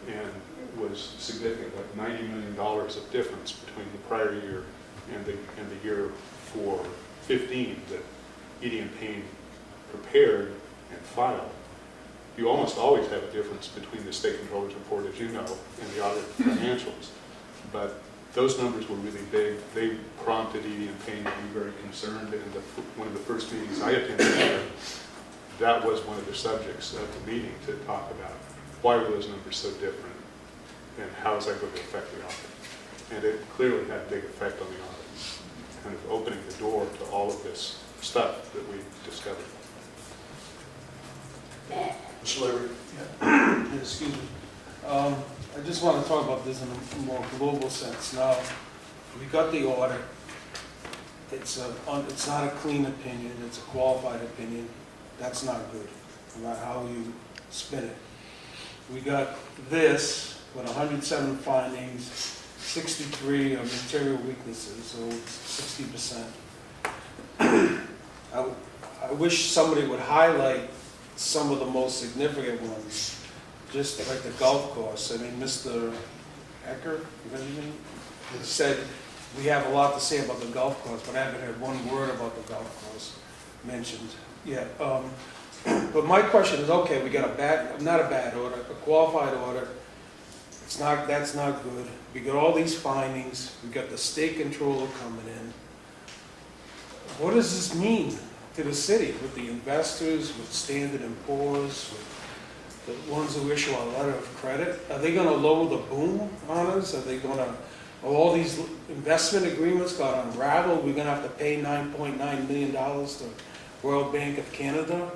and was significant, like $90 million of difference between the prior year and the year for 15 that Eadie and Payne prepared and filed. You almost always have a difference between the state controller's report, as you know, and the audit financials. But those numbers were really big. They prompted Eadie and Payne to be very concerned. And one of the first meetings I attended, that was one of the subjects of the meeting to talk about. Why were those numbers so different? And how is that going to affect the audit? And it clearly had a big effect on the audit, kind of opening the door to all of this stuff that we discovered. Ms. Lavery? Excuse me. I just want to talk about this in a more global sense. Now, we got the audit. It's not a clean opinion. It's a qualified opinion. That's not good, no matter how you spin it. We got this with 107 findings, 63 of material weaknesses, so 60%. I wish somebody would highlight some of the most significant ones, just like the golf course. I mean, Mr. Ecker, is that his name? Said we have a lot to say about the golf course, but I haven't heard one word about the golf course mentioned yet. But my question is, okay, we got not a bad audit, a qualified audit. That's not good. We got all these findings. We got the state controller coming in. What does this mean to the city with the investors, with Standard & Poor's, with the ones who issue a letter of credit, are they gonna lower the boom on us? Are they gonna, are all these investment agreements gonna unravel? We're gonna have to pay $9.9 million to World Bank of Canada?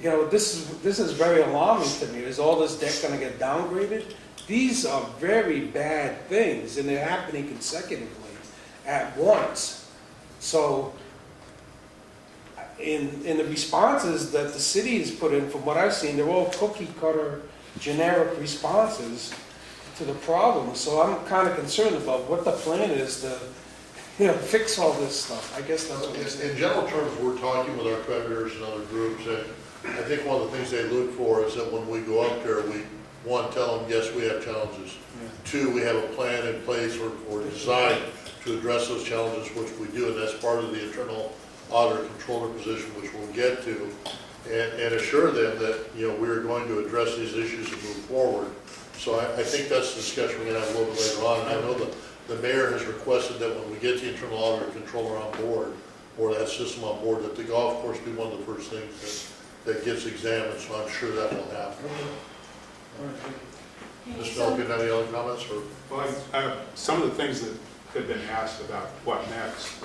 You know, this is very alarming to me. Is all this debt gonna get downgraded? These are very bad things, and they're happening consecutively at once. So, in the responses that the city has put in, from what I've seen, they're all cookie cutter, generic responses to the problem. So I'm kind of concerned about what the plan is to, you know, fix all this stuff. I guess that's what I'm saying. In general terms, we're talking with our creditors and other groups, and I think one of the things they look for is that when we go up there, we, one, tell them, yes, we have challenges. Two, we have a plan in place or design to address those challenges, which we do, and that's part of the internal auditor controller position, which we'll get to, and assure them that, you know, we're going to address these issues and move forward. So I think that's the discussion we're going to have a little bit later on. And I know the mayor has requested that when we get the internal auditor controller on board, or that system on board, that the golf course be one of the first things that gets examined, so I'm sure that will happen. Ms. Milliken, any other comments? Or? Well, some of the things that have been asked about what next,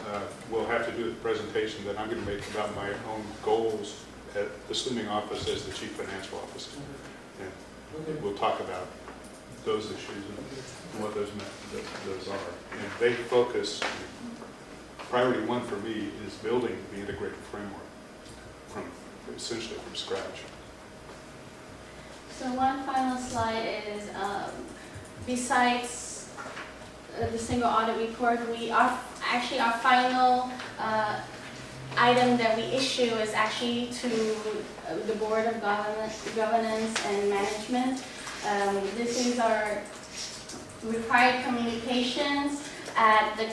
we'll have to do the presentation that I'm going to make about my own goals at assuming office as the chief financial officer. And we'll talk about those issues and what those are. And they focus, priority one for me is building the integrated framework essentially from scratch. So one final slide is, besides the single audit report, our final item that we issue is actually to the Board of Governance and Management. This is our required communications at the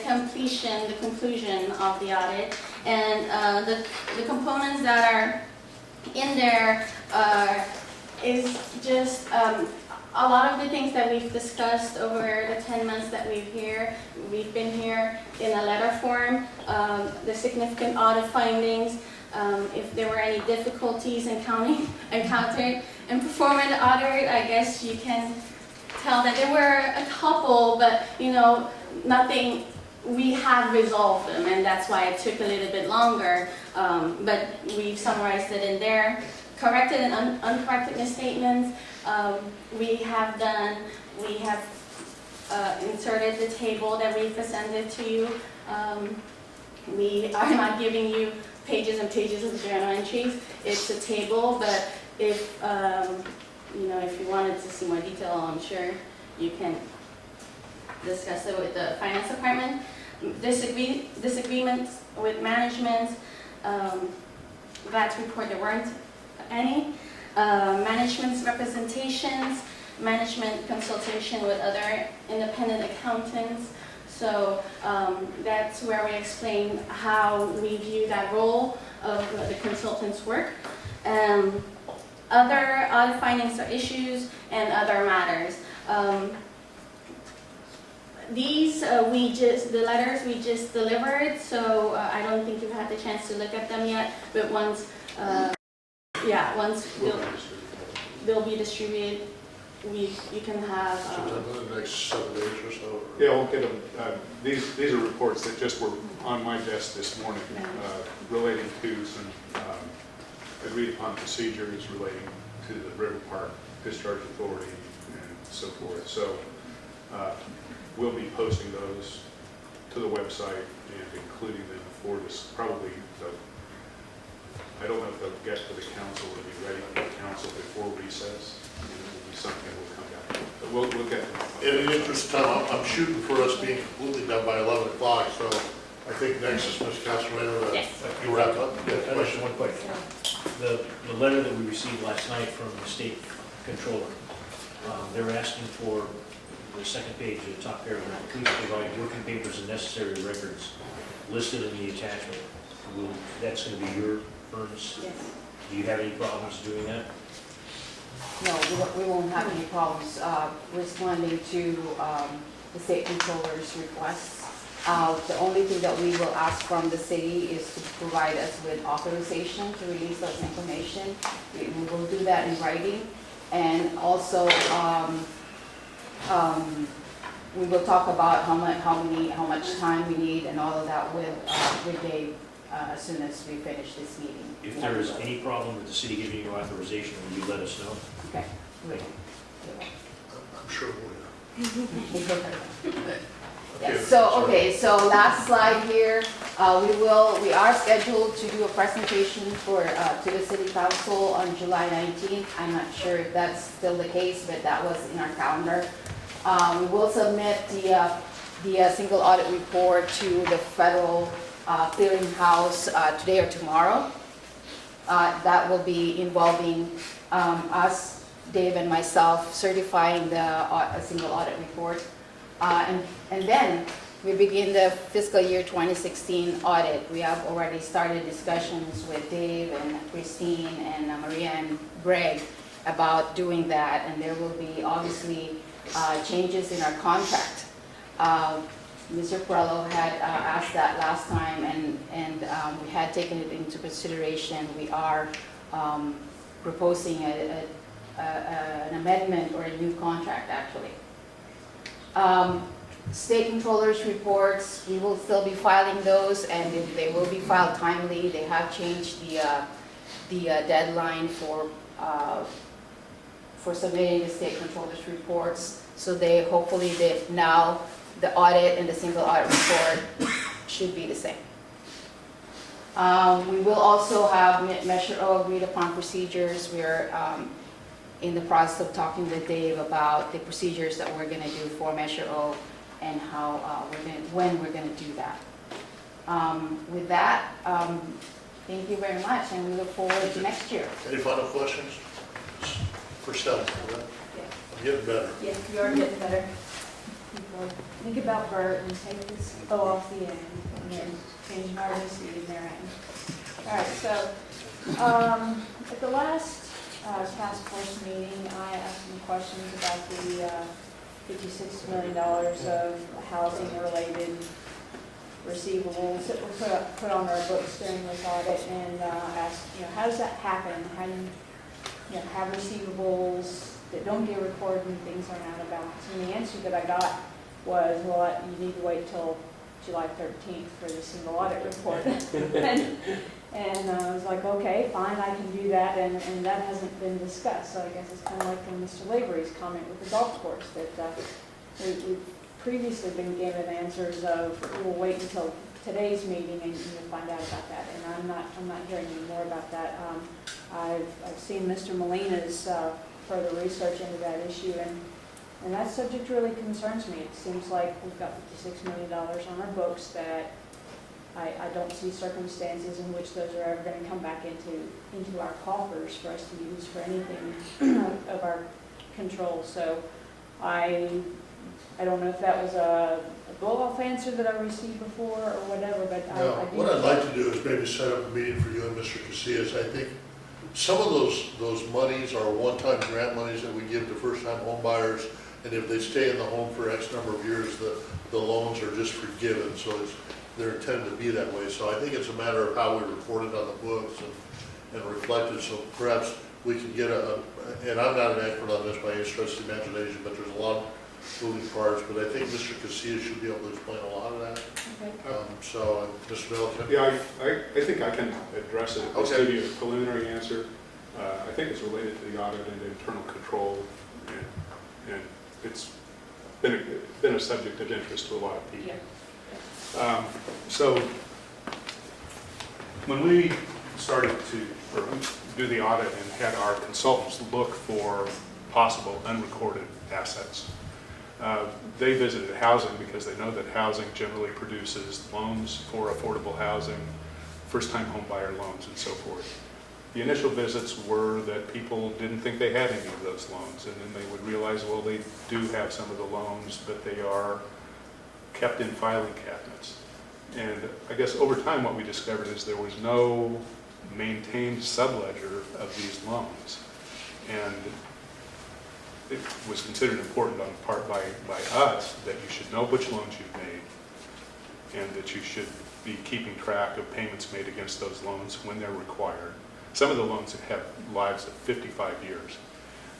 conclusion of the audit. And the components that are in there is just a lot of the things that we've discussed over the 10 months that we've been here in a letter form, the significant audit findings, if there were any difficulties encountered in performing the audit. I guess you can tell that there were a couple, but you know, nothing, we have resolved them, and that's why it took a little bit longer, but we've summarized it in there. Corrected and uncorrected misstatements, we have inserted the table that we presented to you. We are not giving you pages and pages of journal entries. It's a table, but if you know, if you wanted to see more detail, I'm sure you can discuss it with the finance department. Disagreements with management, that report, there weren't any. Management's representations, management consultation with other independent accountants. So that's where we explain how we view that role of the consultant's work. Other audit findings or issues and other matters. These, the letters we just delivered, so I don't think you've had the chance to look at them yet, but once they'll be distributed, you can have... in the next 7 days or so? Yeah, we'll get them. These are reports that just were on my desk this morning, relating to some agreed upon procedures relating to the River Park Discharge Authority and so forth. So we'll be posting those to the website and including them for this, probably, I don't know if they'll get to the council or be ready for the council before recess. It will be something that will come back. But we'll get them. In the interest of time, I'm shooting for us being completely done by 11 o'clock, so I think next is Ms. Casareno. Yes. You wrap up? I have one question. The letter that we received last night from the state controller, they're asking for the second page of the top paragraph, please provide working papers and necessary records listed in the attachment. That's going to be your firm's? Yes. Do you have any problems doing that? No, we won't have any problems responding to the state controller's requests. The only thing that we will ask from the city is to provide us with authorization to release those information. We will do that in writing. And also, we will talk about how much time we need and all of that with Dave as soon as we finish this meeting. If there is any problem with the city giving you authorization, will you let us know? Okay. Thank you. I'm sure we'll. Yes, so last slide here, we are scheduled to do a presentation to the city council on July 19th. I'm not sure if that's still the case, but that was in our calendar. We will submit the single audit report to the federal clearinghouse today or tomorrow. That will be involving us, Dave and myself, certifying the single audit report. And then we begin the fiscal year 2016 audit. We have already started discussions with Dave and Christine and Maria and Greg about doing that, and there will be obviously changes in our contract. Mr. Perello had asked that last time, and we had taken it into consideration. We are proposing an amendment or a new contract, actually. State controllers reports, we will still be filing those, and they will be filed timely. They have changed the deadline for submitting the state controllers reports. So they hopefully now the audit and the single audit report should be the same. We will also have Measure O agreed upon procedures. We are in the process of talking with Dave about the procedures that we're going to do for Measure O and how when we're going to do that. With that, thank you very much, and we look forward to next year. Any final questions? For Sara, I'm getting better. Yes, you are getting better. Think about Bert and take this O off the end and then change emergency in their end. All right, so at the last task force meeting, I asked some questions about the $56 million of housing-related receivables that were put on our books during this audit, and asked, how does that happen? How do you have receivables that don't get recorded and things aren't out of balance? And the answer that I got was, well, you need to wait till July 13th for the single audit report. and I was like, okay, fine, I can do that, and that hasn't been discussed. So I guess it's kind of like from Mr. Lavery's comment with the golf course, that we've previously been given answers of, we'll wait until today's meeting and you'll find out about that. And I'm not hearing any more about that. I've seen Mr. Molina's further research into that issue, and that subject really concerns me. It seems like we've got $56 million on our books that I don't see circumstances in which those are ever going to come back into our coffers for us to use for anything of our control. So I don't know if that was a blow-off answer that I received before or whatever, but No, I do. what I'd like to do is maybe set up a meeting for you and Mr. Casillas. I think some of those monies are one-time grant monies that we give to first-time home buyers, and if they stay in the home for X number of years, the loans are just forgiven, so they're intended to be that way. So I think it's a matter of how we report it on the books and reflect it, so perhaps we can get and I'm not an expert on this by any stretch of the imagination, but there's a lot of moving parts, but I think Mr. Casillas should be able to explain a lot of that. Okay. So, Mr. Middleton? Yeah, I think I can address it. I'll Okay. give you a preliminary answer. I think it's related to the audit and internal control, and it's been a subject of interest to a lot of people. Yeah. So when we started to do the audit and had our consultants look for possible unrecorded assets, they visited housing because they know that housing generally produces loans for affordable housing, first-time home buyer loans, and so forth. The initial visits were that people didn't think they had any of those loans, and then they would realize, well, they do have some of the loans, but they are kept in filing cabinets. And I guess over time what we discovered is there was no maintained subledger of these loans. And it was considered important on part by us that you should know which loans you've made and that you should be keeping track of payments made against those loans when they're required. Some of the loans have lives of 55 years.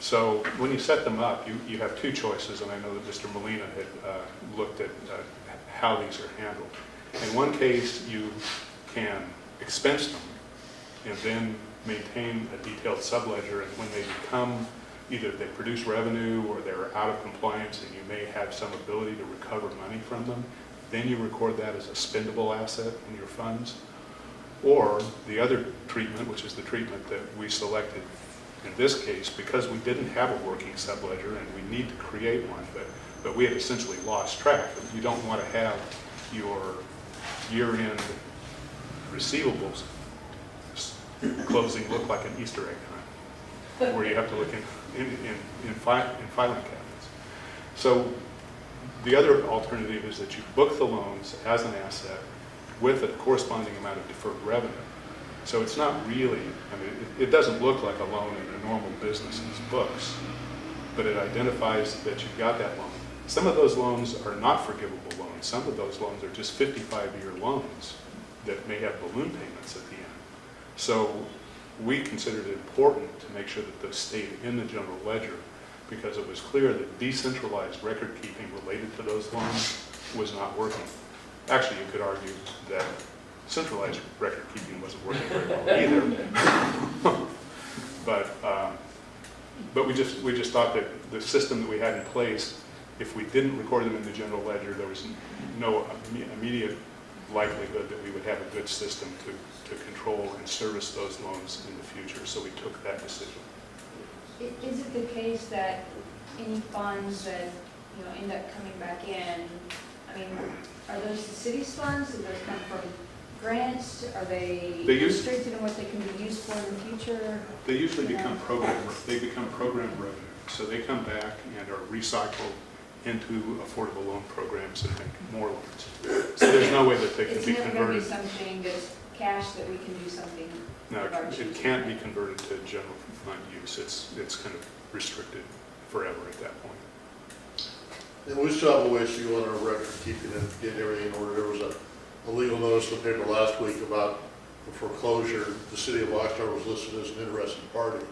So when you set them up, you have two choices, and I know that Mr. Molina had looked at how these are handled. In one case, you can expense them and then maintain a detailed subledger, and when they become, either they produce revenue or they're out of compliance and you may have some ability to recover money from them, then you record that as a spendable asset in your funds. Or the other treatment, which is the treatment that we selected in this case, because we didn't have a working subledger and we need to create one, but we had essentially lost track. You don't want to have your year-end receivables closing look like an Easter egg hunt, where you have to look in filing cabinets. So the other alternative is that you book the loans as an asset with a corresponding amount of deferred revenue. So it's not really, I mean, it doesn't look like a loan in a normal business's books, but it identifies that you've got that loan. Some of those loans are not forgivable loans. Some of those loans are just 55-year loans that may have balloon payments at the end. So we considered it important to make sure that those stayed in the general ledger, because it was clear that decentralized record keeping related to those loans was not working. Actually, you could argue that centralized record keeping wasn't working very well either. But we just thought that the system that we had in place, if we didn't record them in the general ledger, there was no immediate likelihood that we would have a good system to control and service those loans in the future. So we took that decision. Is it the case that any funds that end up coming back in, I mean, are those the city's funds? Do those come from grants? Are they restricted in what they can be used for in the future? They usually become program revenue. So they come back and are recycled into affordable loan programs and make more loans. So there's no way that they can be converted. It's never going to be something that's cash that we can do something. No, it can't be converted to general fund use. It's kind of restricted forever at that point. And we still have a ways to go on our record keeping and getting everything in order. There was a legal notice in the paper last week about the foreclosure. The city of Oxnard was listed as an interested party.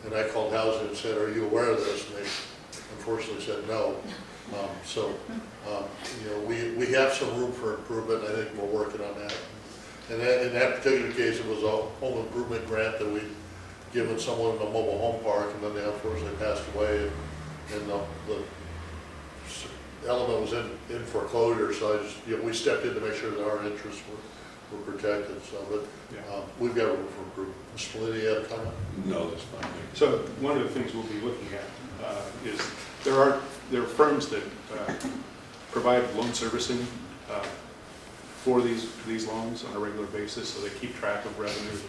And I called housing and said, "Are you aware of this?" And they unfortunately said no. We have some room for improvement. I think we're working on that. And in that particular case, it was a home improvement grant that we'd given someone in a mobile home park, and then they unfortunately passed away, and the element was in foreclosure. So we stepped in to make sure that our interests were protected. So, but we've got room for improvement. Mr. Molina, you have a comment? No, that's fine. So one of the things we'll be looking at is there are firms that provide loan servicing for these loans on a regular basis, so they keep track of revenue,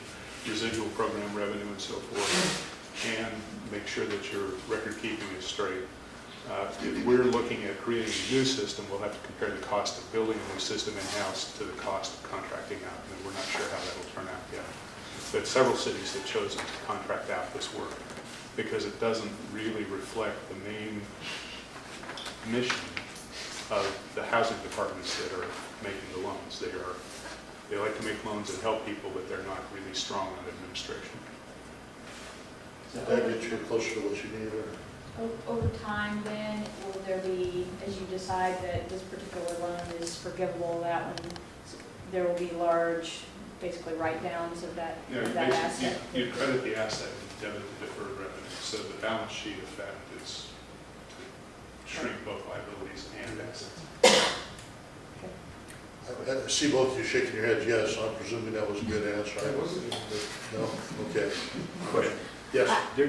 residual program revenue, and so forth, and make sure that your record keeping is straight. If we're looking at creating a new system, we'll have to compare the cost of building a new system in-house to the cost of contracting out, and we're not sure how that will turn out yet. But several cities have chosen to contract out this work because it doesn't really reflect the main mission of the housing departments that are making the loans. They like to make loans and help people, but they're not really strong on administration. Did that get you closer to what you need? Over time, then, will there be, as you decide that this particular loan is forgivable, that one, there will be large, basically write-downs of that asset? You credit the asset and debit the deferred revenue. So the balance sheet effect is to shrink both liabilities and assets. I see both of you shaking your heads yes, so I'm presuming that was a good answer. No? Okay. Question? Yes? There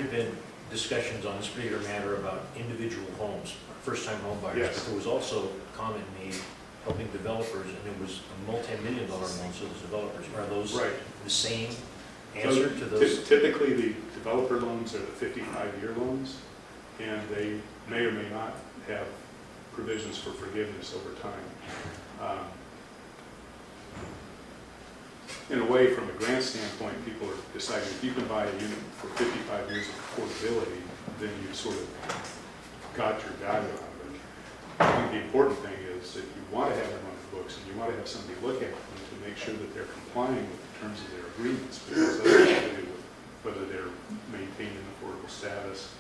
had been discussions on this particular matter about individual homes, first-time home buyers. Yes. But there was also a comment made helping developers, and it was a multi-million-dollar loan to those developers. Are those the same answer to those? Typically, the developer loans are the 55-year loans, and they may or may not have provisions for forgiveness over time. In a way, from a grant standpoint, people are deciding if you can buy a unit for 55 years of affordability, then you sort of got your value out of it. I think the important thing is that you want to have them on the books, and you want to have somebody look at them to make sure that they're complying with the terms of their agreements, because that's what they do with whether they're maintaining affordable status,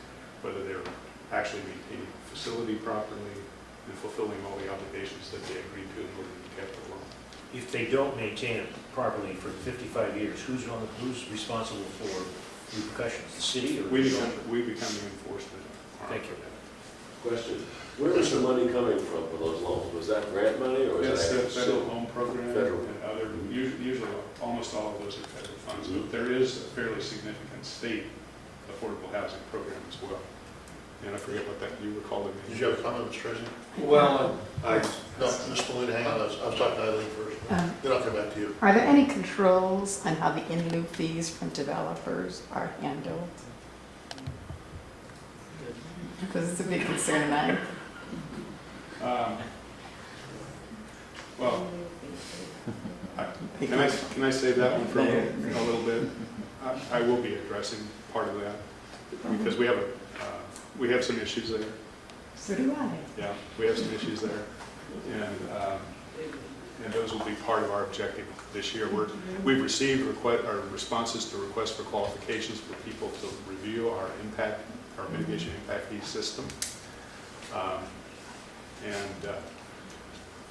whether they're actually maintaining the facility properly, and fulfilling all the obligations that they agreed to in order to get the loan. If they don't maintain it properly for 55 years, who's responsible for repercussions? The city or? We become the enforcement arm. Thank you. for that. Question, where is the money coming from for those loans? Was that grant money or That's is the that? federal loan program Federal. and other, usually almost all of those are federal funds, but there is a fairly significant state affordable housing program as well. And I forget what that you were calling. Did you have a comment, Mr. Tracy? Well, No, Ms. Molina, hang on, I was talking to Eileen first, then I'll come back to you. Are there any controls on how the in-lieu fees from developers are handled? Because it's a big concern of mine. Well, can I save that one for a little bit? I will be addressing part of that because we have some issues there. So do I. Yeah, we have some issues there, and those will be part of our objective this year. We've received responses to requests for qualifications for people to review our mitigation impact fee system, and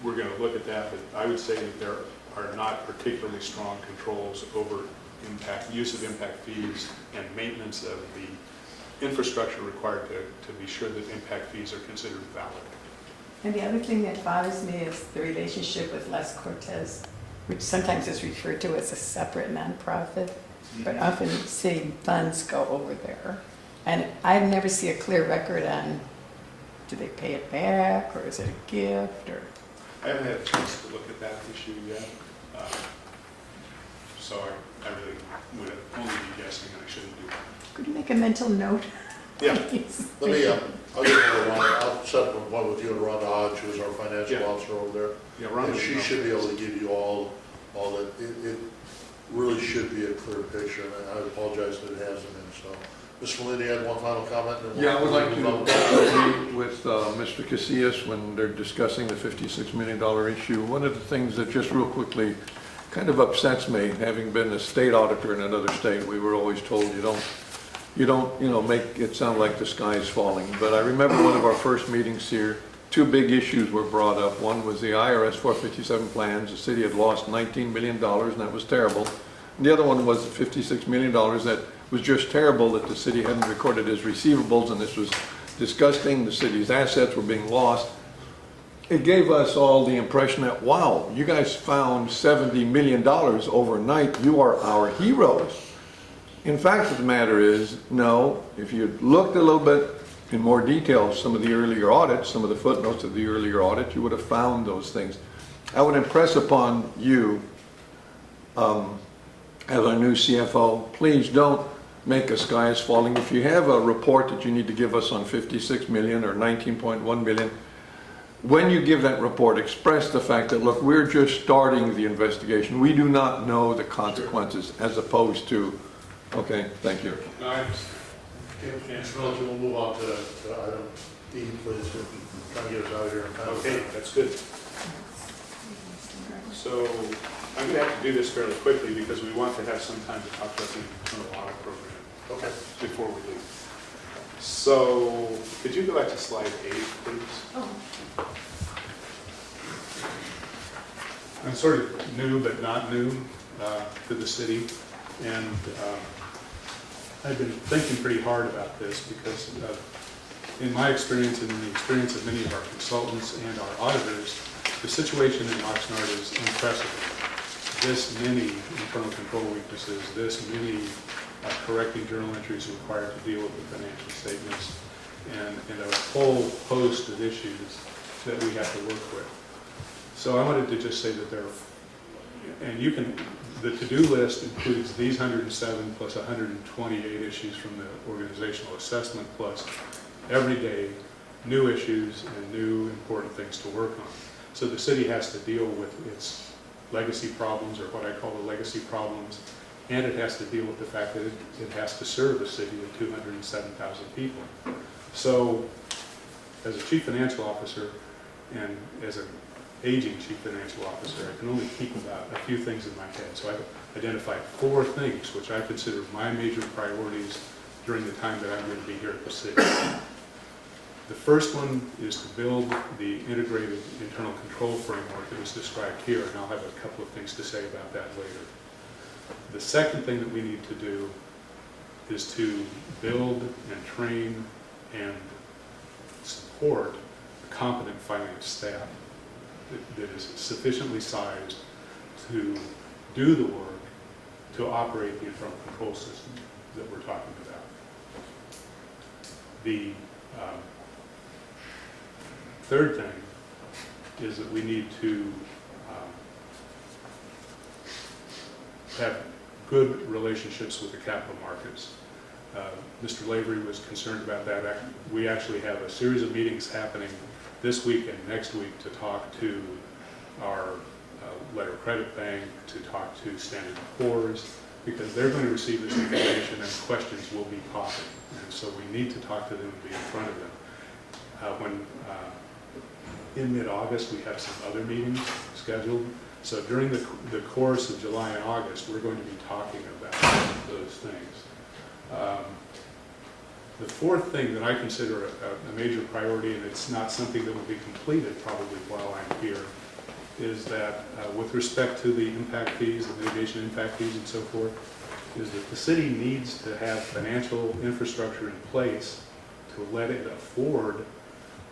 we're going to look at that. But I would say that there are not particularly strong controls over use of impact fees and maintenance of the infrastructure required to be sure that impact fees are considered valid. And the other thing that bothers me is the relationship with Les Cortez, which sometimes is referred to as a separate nonprofit, but often city funds go over there. And I never see a clear record on, do they pay it back, or is it a gift, or? I haven't had a chance to look at that issue yet, so I really would only be guessing, and I shouldn't do that. Could you make a mental note? Yeah. Please? Let me, I'll get Rhonda, I'll set up one with you and Rhonda Hodge, who's our financial officer over there. Yeah, Rhonda, And she should be able to give you all that. It really should be a clear picture, and I apologize that it hasn't been, so. Ms. Molina, you had one final comment? And then yeah, I would like move on. to agree with Mr. Casillas when they're discussing the $56 million issue. One of the things that just real quickly kind of upsets me, having been a state auditor in another state, we were always told you don't make it sound like the sky is falling. But I remember one of our first meetings here, two big issues were brought up. One was the IRS 457 plans. The city had lost $19 million, and that was terrible. And the other one was the $56 million that was just terrible that the city hadn't recorded as receivables, and this was disgusting. The city's assets were being lost. It gave us all the impression that, wow, you guys found $70 million overnight. You are our heroes. In fact of the matter is, no, if you looked a little bit in more detail some of the earlier audits, some of the footnotes of the earlier audit, you would have found those things. I would impress upon you, as our new CFO, please don't make a sky is falling. If you have a report that you need to give us on 56 million or 19.1 million, when you give that report, express the fact that, look, we're just starting the investigation. We do not know the consequences, as opposed to, okay, thank you. No, I understand. Okay, Ms. Miller, we'll move on to item E, please, try to get us out of here in time. Okay, that's good. So I'm going to have to do this fairly quickly because we want to have some time to talk about the internal audit program. Okay. Before we leave. So could you go back to slide 8, please? Oh. I'm sort of new but not new to the city, and I've been thinking pretty hard about this because in my experience and in the experience of many of our consultants and our auditors, the situation in Oxnard is unprecedented. This many internal control weaknesses, this many correcting journal entries required to deal with the financial statements, and a whole host of issues that we have to work with. So I wanted to just say that the to-do list includes these 107 plus 128 issues from the organizational assessment, plus everyday new issues and new important things to work on. So the city has to deal with its legacy problems, or what I call the legacy problems, and it has to deal with the fact that it has to serve a city of 207,000 people. So as a chief financial officer and as a aging chief financial officer, I can only keep about a few things in my head. So I've identified 4 things which I consider my major priorities during the time that I'm going to be here at the city. The first one is to build the integrated internal control framework that was described here, and I'll have a couple of things to say about that later. The second thing that we need to do is to build and train and support a competent finance staff that is sufficiently sized to do the work to operate the internal control system that we're talking about. The third thing is that we need to have good relationships with the capital markets. Mr. Lavery was concerned about that. We actually have a series of meetings happening this week and next week to talk to our letter of credit bank, to talk to Standard & Poor's, because they're going to receive this information and questions will be popping. And so we need to talk to them and be in front of them. In mid-August, we have some other meetings scheduled. So during the course of July and August, we're going to be talking about those things. The fourth thing that I consider a major priority, and it's not something that will be completed probably while I'm here, is that with respect to the impact fees, the mitigation impact fees and so forth, is that the city needs to have financial infrastructure in place to let it afford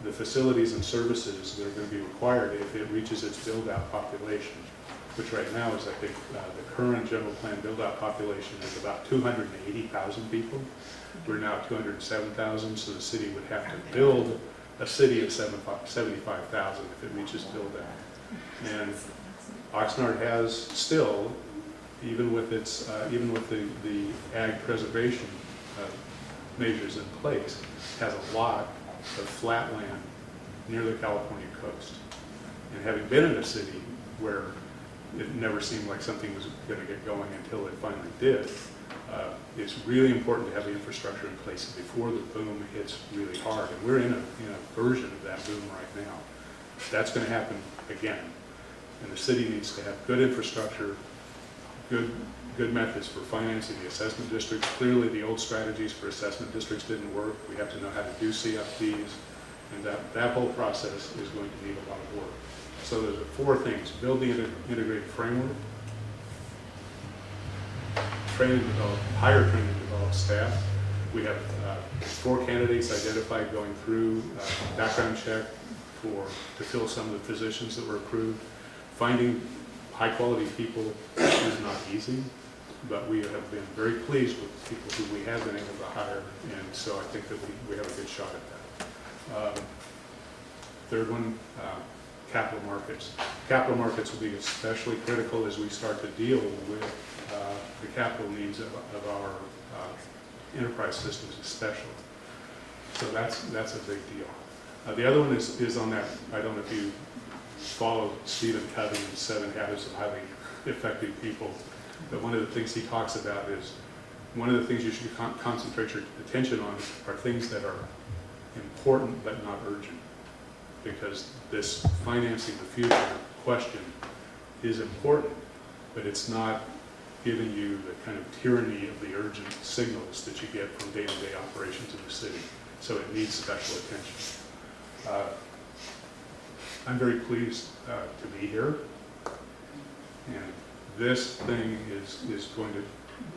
the facilities and services that are going to be required if it reaches its build-out population, which right now is, I think, the current general plan build-out population is about 280,000 people. We're now at 207,000, so the city would have to build a city of 75,000 if it reaches build-out. And Oxnard has still, even with its, even with the ag preservation measures in place, has a lot of flat land near the California coast. And having been in a city where it never seemed like something was going to get going until it finally did, it's really important to have the infrastructure in place before the boom hits really hard. And we're in a version of that boom right now. That's going to happen again. And the city needs to have good infrastructure, good methods for financing the assessment districts. Clearly, the old strategies for assessment districts didn't work. We have to know how to do CFDs, and that whole process is going to need a lot of work. So there's 4 things: build the integrated framework, train and develop, hire, train, and develop staff. We have 4 candidates identified going through background check to fill some of the positions that were approved. Finding high-quality people is not easy, but we have been very pleased with the people who we have been able to hire, and so I think that we have a good shot at that. Third one, capital markets. Capital markets will be especially critical as we start to deal with the capital needs of our enterprise systems especially. So that's a big deal. The other one is on that, I don't know if you follow Stephen Covey's 7 Habits of Highly Effective People, but one of the things he talks about is one of the things you should concentrate your attention on are things that are important but not urgent, because this financing the future question is important, but it's not giving you the kind of tyranny of the urgent signals that you get from day-to-day operations in the city. So it needs special attention. I'm very pleased to be here, and this thing is going to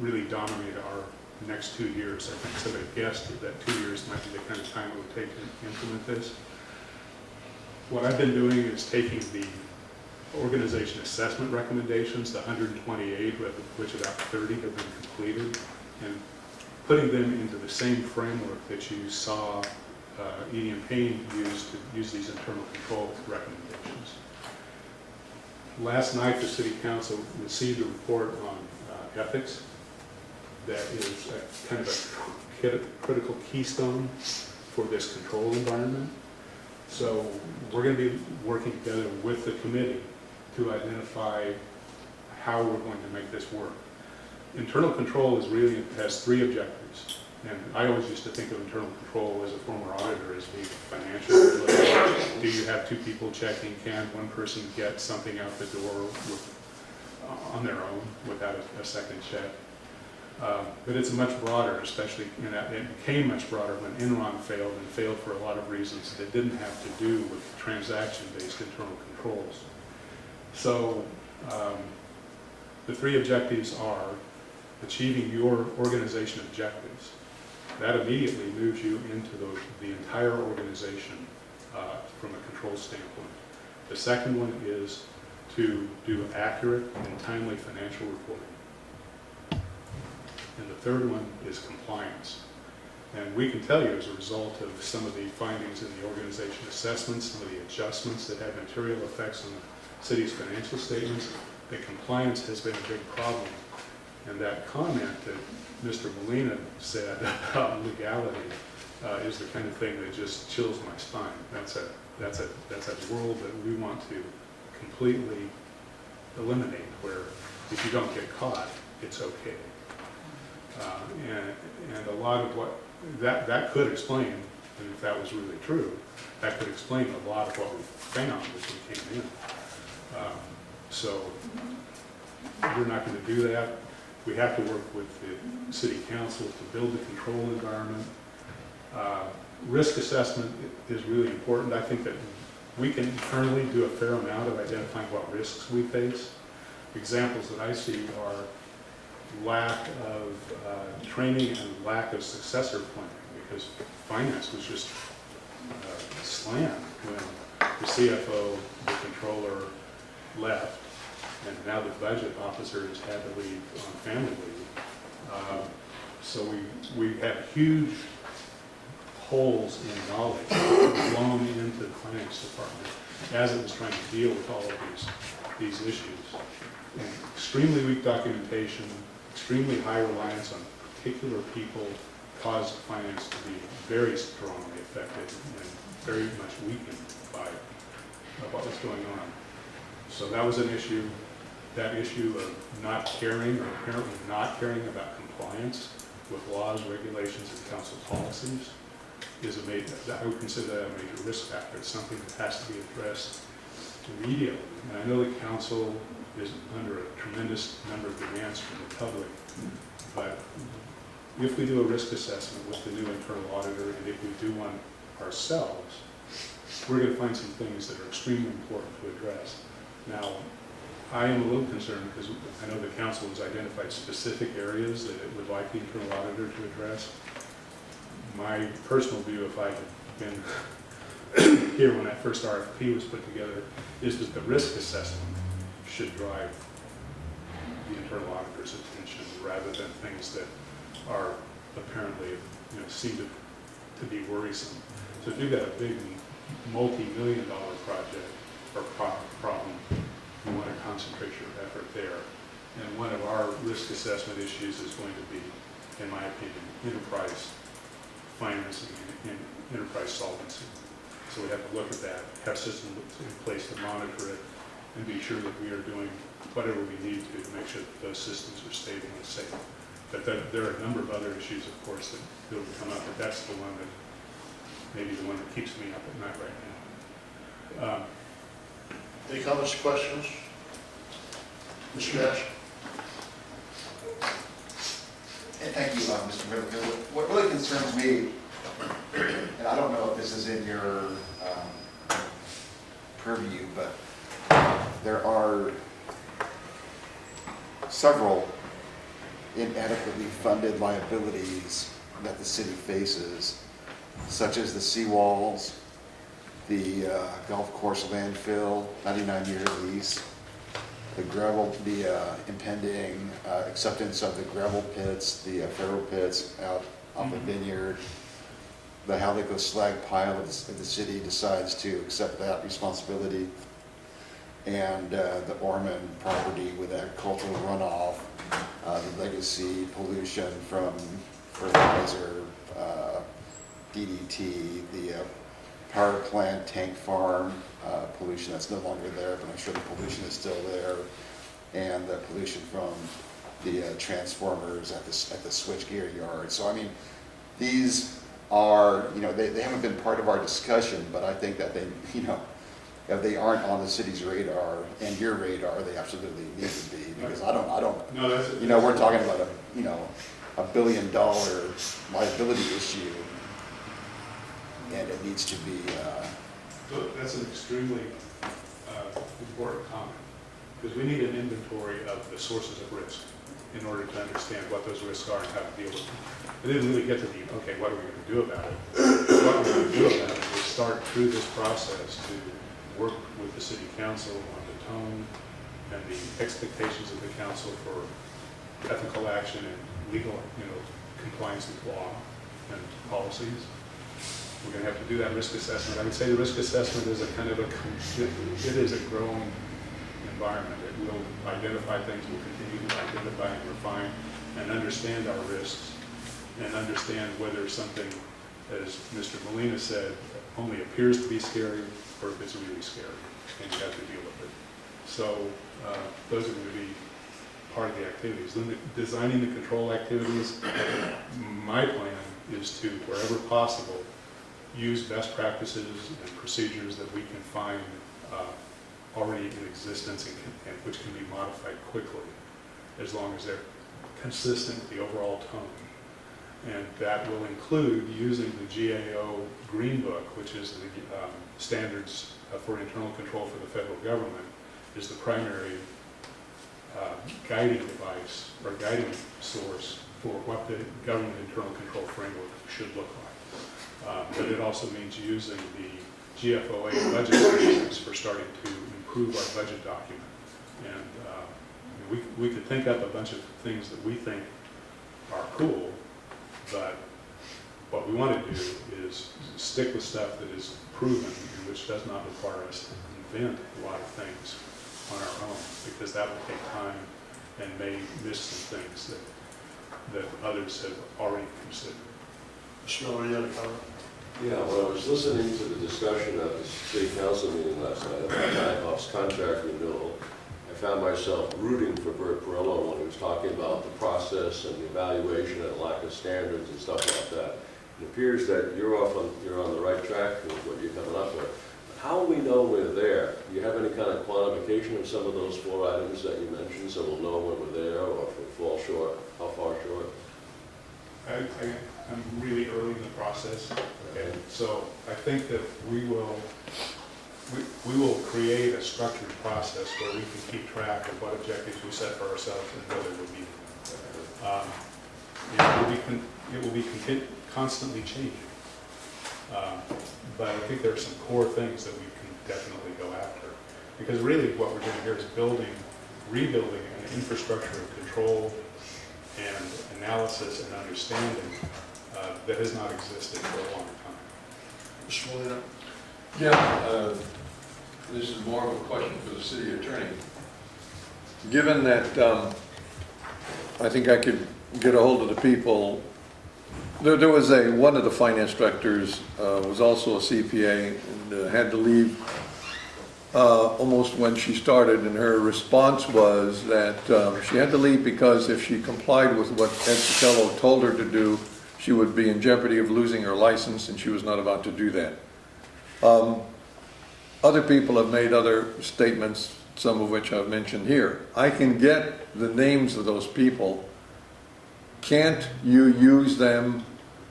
really dominate our next 2 years. I think somebody guessed that 2 years might be the kind of time it would take to implement this. What I've been doing is taking the organization assessment recommendations, the 128, of which about 30 have been completed, and putting them into the same framework that you saw Eadie and Payne use these internal control recommendations. Last night, the City Council received a report on ethics that is kind of a critical keystone for this control environment. So we're going to be working together with the committee to identify how we're going to make this work. Internal control has 3 objectives. And I always used to think of internal control as a former auditor as being financial, do you have two people checking? Can one person get something out the door on their own without a second check? But it's much broader, especially, it became much broader when Enron failed, and failed for a lot of reasons that didn't have to do with transaction-based internal controls. So the three objectives are achieving your organization objectives. That immediately moves you into the entire organization from a control standpoint. The second one is to do accurate and timely financial reporting. And the third one is compliance. And we can tell you, as a result of some of the findings in the organization assessments, some of the adjustments that have material effects on the city's financial statements, that compliance has been a big problem. And that comment that Mr. Molina said about legality is the kind of thing that just chills my spine. That's a world that we want to completely eliminate, where if you don't get caught, it's okay. And a lot of what that could explain, and if that was really true, that could explain a lot of what we found as we came in. So we're not going to do that. We have to work with the city council to build the control environment. Risk assessment is really important. I think that we can internally do a fair amount of identifying what risks we face. Examples that I see are lack of training and lack of successor planning, because finance was just slammed when the CFO, the controller left, and now the budget officer has had to leave on family leave. So we have huge holes in knowledge blown into the finance department as it was trying to deal with all of these issues. And extremely weak documentation, extremely high reliance on particular people caused finance to be very strongly affected and very much weakened by what was going on. So that was an issue. That issue of not caring, or apparently not caring about compliance with laws, regulations, and council policies is a major, I would consider that a major risk factor. It's something that has to be addressed immediately. And I know the council is under a tremendous number of demands from the public, but if we do a risk assessment with the new internal auditor, and if we do one ourselves, we're going to find some things that are extremely important to address. Now, I am a little concerned because I know the council has identified specific areas that it would like the internal auditor to address. My personal view, if I had been here when that first RFP was put together, is that the risk assessment should drive the internal auditor's attention rather than things that are apparently, seem to be worrisome. So if you've got a big multi-million-dollar project or problem, you want to concentrate your effort there. And one of our risk assessment issues is going to be, in my opinion, enterprise financing and enterprise solvency. So we have to look at that, have systems in place to monitor it, and be sure that we are doing whatever we need to make sure that those systems are stable and safe. But there are a number of other issues, of course, that will come up, but that's the one that, maybe the one that keeps me up at night right now. Any comments, questions? Mr. Nash? Thank you, Mr. Whitaker. What really concerns me, and I don't know if this is in your purview, but there are several inadequately funded liabilities that the city faces, such as the seawalls, the golf course landfill, 99-year lease, the impending acceptance of the gravel pits, the ferro pits out off the vineyard, the Halico slag pile if the city decides to accept that responsibility, and the Orman property with agricultural runoff, the legacy pollution from fertilizer, DDT, the power plant tank farm pollution that's no longer there, but I'm sure the pollution is still there, and the pollution from the transformers at the switchgear yard. So I mean, these are, they haven't been part of our discussion, but I think that they, if they aren't on the city's radar and your radar, they absolutely need to be, because I don't, No, that's. we're talking about $1 billion liability issue, and it needs to be, So that's an extremely important comment, because we need an inventory of the sources of risk in order to understand what those risks are and how to deal with them. We didn't really get to the, okay, what are we going to do about it? What we're going to do about it is start through this process to work with the city council on the tone and the expectations of the council for ethical action and legal, compliance with law and policies. We're going to have to do that risk assessment. I would say the risk assessment is a kind of it is a growing environment. It will identify things, we'll continue to identify and refine and understand our risks and understand whether something, as Mr. Molina said, only appears to be scary or if it's really scary and you have to deal with it. So those are going to be part of the activities. Then designing the control activities, my plan is to, wherever possible, use best practices and procedures that we can find already in existence and which can be modified quickly, as long as they're consistent with the overall tone. And that will include using the GAO Green Book, which is the standards for internal control for the federal government, is the primary guiding device or guiding source for what the government internal control framework should look like. But it also means using the GFOA budget standards for starting to improve our budget document. And we could think up a bunch of things that we think are cool, but what we want to do is stick with stuff that is proven and which does not require us to invent a lot of things on our own, because that will take time and may miss some things that others have already considered. Mr. Miller, you had a comment? Yeah, when I was listening to the discussion at the city council meeting last night about NIHOF's contract renewal, I found myself rooting for Bert Perello when he was talking about the process and the evaluation and lack of standards and stuff like that. It appears that you're on the right track with what you're coming up with. But how will we know we're there? Do you have any kind of quantification of some of those 4 items that you mentioned, so we'll know when we're there, or if we fall short, how far short? I'm really early in the process, Okay. so I think that we will create a structured process where we can keep track of what objectives we set for ourselves and whether we're meeting them. It will be constantly changing, but I think there are some core things that we can definitely go after, because really what we're doing here is rebuilding an infrastructure of control and analysis and understanding that has not existed for a long time. Mr. Molina? Yeah, this is more of a question for the city attorney. Given that I think I could get a hold of the people, there was one of the finance directors was also a CPA and had to leave almost when she started, and her response was that she had to leave because if she complied with what Ed Perello told her to do, she would be in jeopardy of losing her license, and she was not about to do that. Other people have made other statements, some of which I've mentioned here. I can get the names of those people. Can't you use them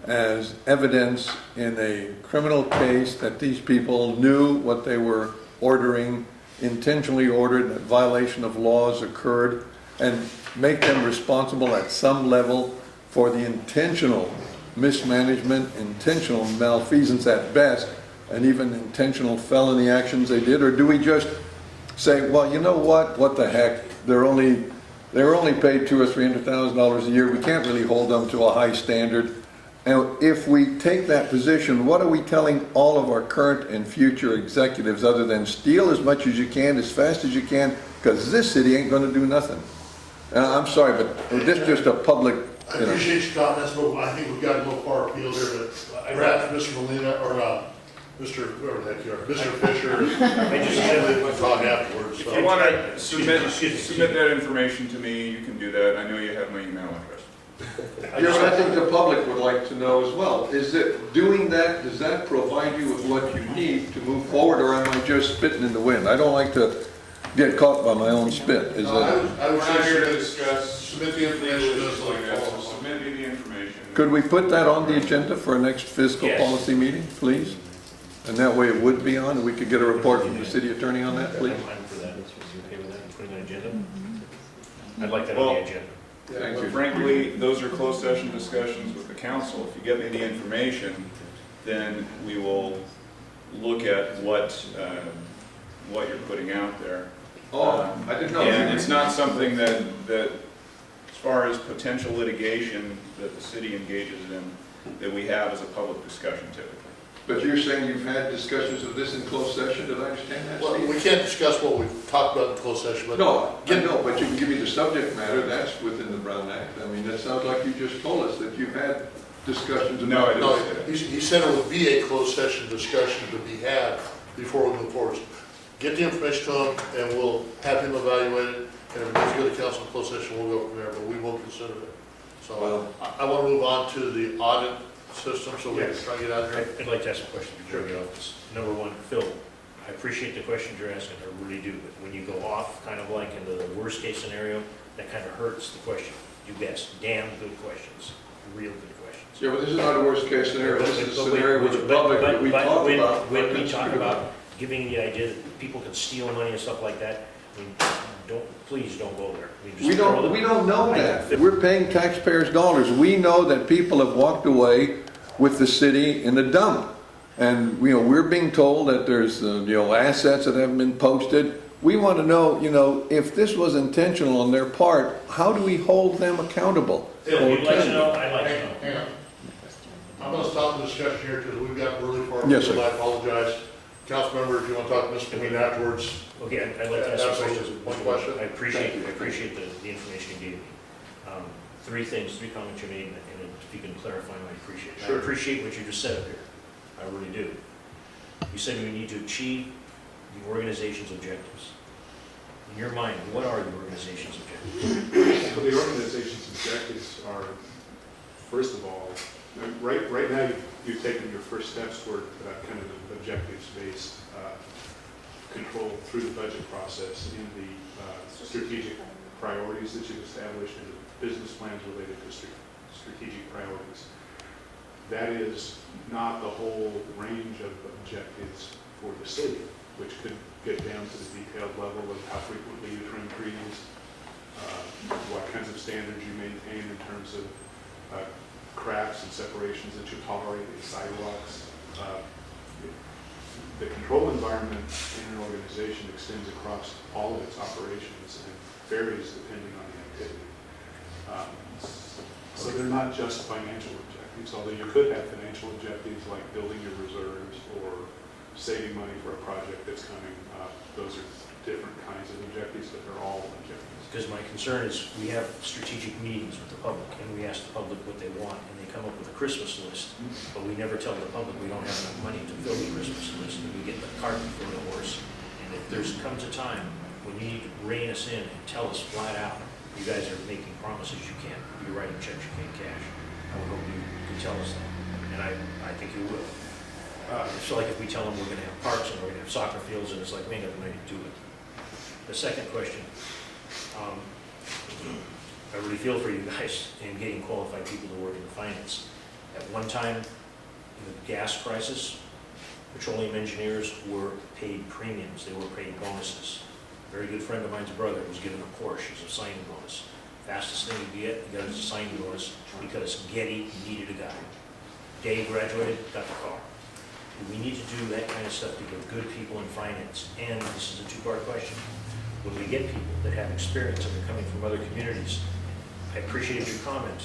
as evidence in a criminal case that these people knew what they were ordering, intentionally ordered, that violation of laws occurred, and make them responsible at some level for the intentional mismanagement, intentional malfeasance at best, and even intentional felony actions they did? Or do we just say, well, you know what the heck, they're only paid $200,000 or $300,000 a year, we can't really hold them to a high standard. And if we take that position, what are we telling all of our current and future executives other than steal as much as you can, as fast as you can, because this city ain't going to do nothing? I'm sorry, but this is just a public, I appreciate your comments, but I think we've got to go far afield here, but perhaps Mr. Molina, or Mr. whoever the heck you are, Mr. Fisher, I just and we'll talk afterwards. If you want to submit that information to me, you can do that. I know you have my email address. Yeah, but I think the public would like to know as well. Is it doing that, does that provide you with what you need to move forward, or am I just spitting in the wind? I don't like to get caught by my own spit. Is No, that, I would We're not here to say discuss submit the information to us legal like issues like that, that. so submit me the information. could we put that on the agenda for our next fiscal Yes. policy meeting, please? And that way it would be on, and we could get a report from the city attorney on that, please? I'm fine for that. You okay with that, putting on the agenda? I'd like that on Well- the agenda. Thank But you. frankly, those are closed session discussions with the council. If you get me the information, then we will look at what you're putting out there. Oh, I didn't know. And it's not something that, as far as potential litigation that the city engages in, that we have as a public discussion typically. But you're saying you've had discussions of this in closed session, did I understand that, Well, Steve? we can't discuss what we've talked about in closed session, but. No, I know, but you can give me the subject matter, that's within the Brown Act. I mean, that sounds like you just told us that you've had discussions No, I about. didn't No, say that. he said it would be a closed session discussion to be had before we move forward. Get the information to him, and we'll have him evaluate it, and if it needs to go to council in closed session, we'll go from there, but we won't consider it. So Well- I want to move on to the audit system, so we can Yes. try to get out of here. I'd like to ask a question before we get off this. Number one, Phil, I appreciate the questions you're asking, I really do, but when you go off kind of like into the worst case scenario, that kind of hurts the question. You ask damn good questions, real good questions. Yeah, but this is not a worst case scenario, this is a But scenario with the public that we but talked when- about. When we talk about giving the idea that people can steal money and stuff like that, I mean, please don't go there. I mean, just throw them- We don't know that. We're paying taxpayers' dollars. We know that people have walked away with the city in the dump. And, we're being told that there's, assets that haven't been posted. We want to know, if this was intentional on their part, how do we hold them accountable? Phil, you'd like to know, I'd like to know. Hang on. I'm going to stop the discussion here because we've got really far. Yes, sir. I apologize. Council member, if you want to talk to Ms. Molina afterwards. Okay, I'd like to ask some questions. One question. I appreciate the information you gave me. Three comments you made, and if you can clarify them, I appreciate it. Sure. I appreciate what you just said up here. I really do. You said we need to achieve the organization's objectives. In your mind, what are the organization's objectives? So the organization's objectives are, first of all, right now you've taken your first steps toward kind of an objectives-based control through the budget process in the strategic priorities that you've established and the business plans related to strategic priorities. That is not the whole range of objectives for the city, which could get down to the detailed level of how frequently you trim trees, what kinds of standards you maintain in terms of cracks and separations that you tolerate in sidewalks. The control environment in an organization extends across all of its operations and varies depending on the activity. So they're not just financial objectives, although you could have financial objectives like building your reserves or saving money for a project that's coming. Those are different kinds of objectives, but they're all objectives. Because my concern is we have strategic meetings with the public, and we ask the public what they want, and they come up with a Christmas list, but we never tell the public we don't have enough money to fill the Christmas list, and we get the cart before the horse. And if comes a time when you need to rein us in and tell us flat out, you guys are making promises you can't, you're writing checks you can't cash, I would hope you can tell us that, and I think you will. So like if we tell them we're gonna have parks and we're gonna have soccer fields, and it's like, we ain't got the money to do it. The second question, I really feel for you guys in getting qualified people to work in finance. At one time, in the gas crisis, petroleum engineers were paid premiums, they were paid bonuses. A very good friend of mine's brother was given a Porsche as a signing bonus. Fastest thing you get, he got his signing bonus because Getty needed a guy. Dave graduated, got the car. We need to do that kind of stuff to get good people in finance. And this is a two-part question. When we get people that have experience and they're coming from other communities, I appreciated your comment.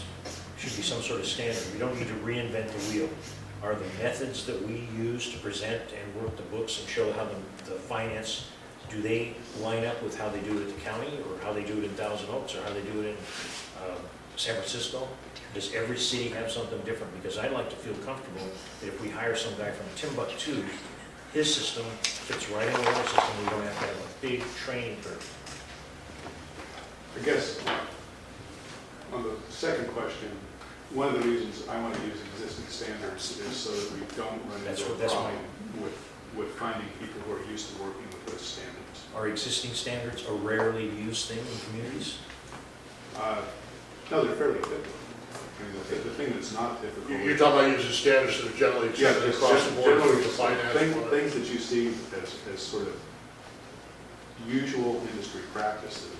Should be some sort of standard. We don't need to reinvent the wheel. Are the methods that we use to present and work the books and show how the finance, do they line up with how they do it at the county, or how they do it in Thousand Oaks, or how they do it in San Francisco? Does every city have something different? Because I'd like to feel comfortable that if we hire some guy from Timbuktu, his system fits right into our system. We don't have to have a big training curve. I guess On the second question, one of the reasons I want to use existing standards is so that we don't run into a problem with finding people who are used to working with those standards. Are existing standards a rarely used thing in communities? No, they're fairly typical. I mean, the thing that's not typical. You're talking about using standards that are generally accepted across the board for the finance. Things that you see as sort of usual industry practices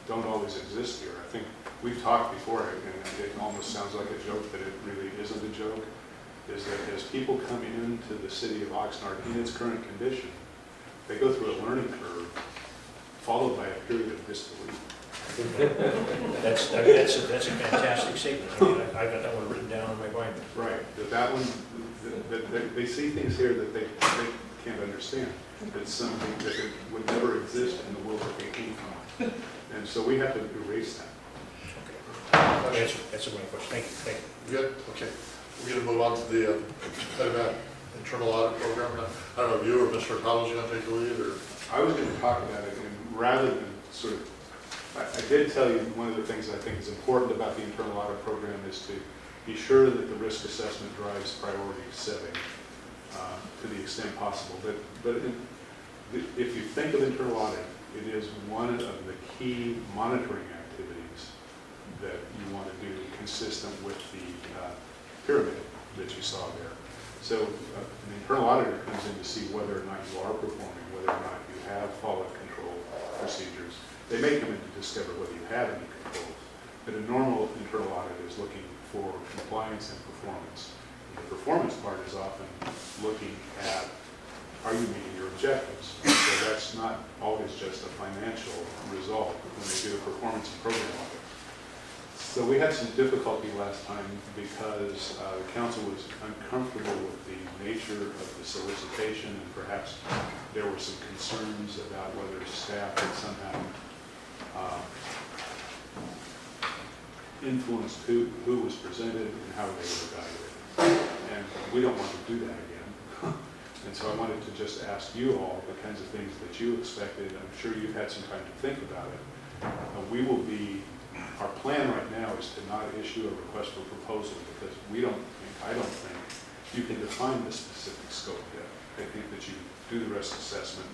don't always exist here. I think we've talked before, and it almost sounds like a joke, but it really isn't a joke, is that as people come into the city of Oxnard in its current condition, they go through a learning curve followed by a period of disbelief. That's a fantastic statement. I mean, I got that one written down on my binder. Right, that one, they see things here that they can't understand. It's something that would never exist in the world that they came from. And so we have to erase that. Okay. That's my question. Thank you. Good, okay. We're gonna move on to the internal audit program. I don't know if you or Mr. Collins are gonna take the lead, or? I was gonna talk about it, and rather than sort of, I did tell you one of the things I think is important about the internal audit program is to be sure that the risk assessment drives priority setting to the extent possible. But if you think of internal audit, it is one of the key monitoring activities that you want to do consistent with the pyramid that you saw there. So an internal auditor comes in to see whether or not you are performing, whether or not you have followed control procedures. They may come in to discover whether you have any controls, but a normal internal audit is looking for compliance and performance. The performance part is often looking at, are you meeting your objectives? So that's not always just a financial result when they do a performance and program audit. So we had some difficulty last time because the council was uncomfortable with the nature of the solicitation, and perhaps there were some concerns about whether staff had somehow influenced who was presented and how they were evaluated. And we don't want to do that again. And so I wanted to just ask you all the kinds of things that you expected. I'm sure you've had some time to think about it. Our plan right now is to not issue a request for proposal because I don't think you can define the specific scope yet. I think that you do the risk assessment,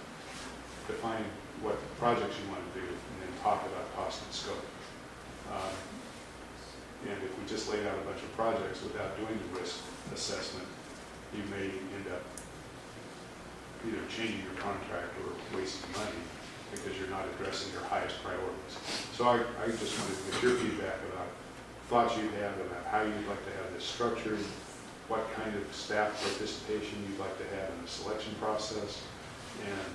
define what projects you want to do, and then talk about cost and scope. And if we just laid out a bunch of projects without doing the risk assessment, you may end up either changing your contract or wasting money because you're not addressing your highest priorities. So I just wanted to get your feedback about thoughts you have about how you'd like to have this structured, what kind of staff participation you'd like to have in the selection process, and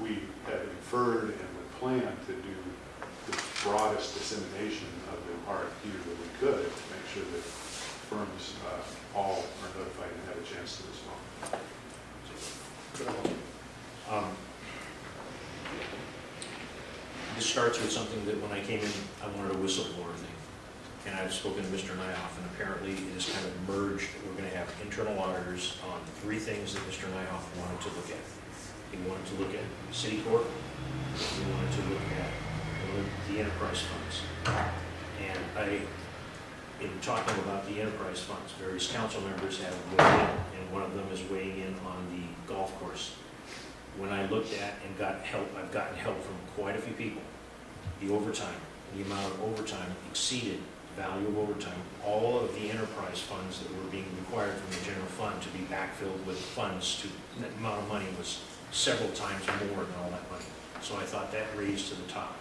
we have inferred and would plan to do the broadest dissemination of the RFQ that we could to make sure that firms all are notified and have a chance to respond. This starts with something that when I came in, I wanted a whistleblower thing. And I've spoken to Mr. Nyhoff, and apparently it is kind of merged. We're going to have internal auditors on 3 things that Mr. Nyhoff wanted to look at. He wanted to look at city court, he wanted to look at the enterprise funds. And in talking about the enterprise funds, various council members have weighed in, and one of them is weighing in on the golf course. When I looked at and got help, I've gotten help from quite a few people. The overtime, the amount of overtime exceeded value of overtime. All of the enterprise funds that were being required from the general fund to be backfilled with funds, the amount of money was several times more than all that money. So I thought that raised to the top.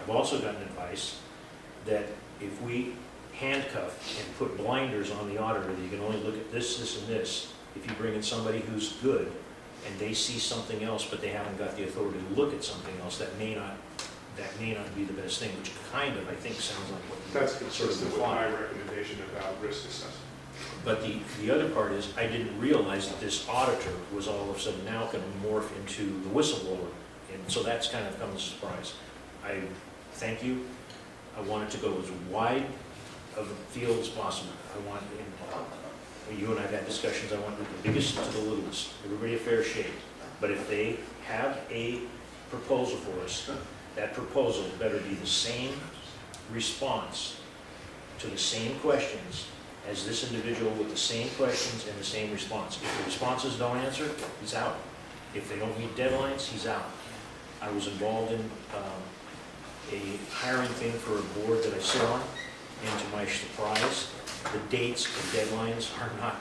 I've also gotten advice that if we handcuff and put blinders on the auditor, that you can only look at this, this, and this, if you bring in somebody who's good and they see something else but they haven't got the authority to look at something else, that may not be the best thing, which kind of, I think, sounds like what That's consistent with my recommendation about risk assessment. But the other part is, I didn't realize that this auditor was all of a sudden now going to morph into the whistleblower. And so that's kind of come as a surprise. I thank you. I want it to go as wide of a field as possible. I want, you and I have had discussions, I want the biggest to the littlest, everybody a fair shake. But if they have a proposal for us that proposal better be the same response to the same questions as this individual with the same questions and the same response. If the responses don't answer, he's out. If they don't meet deadlines, he's out. I was involved in a hiring thing for a board that I sit on, and to my surprise, the dates and deadlines are not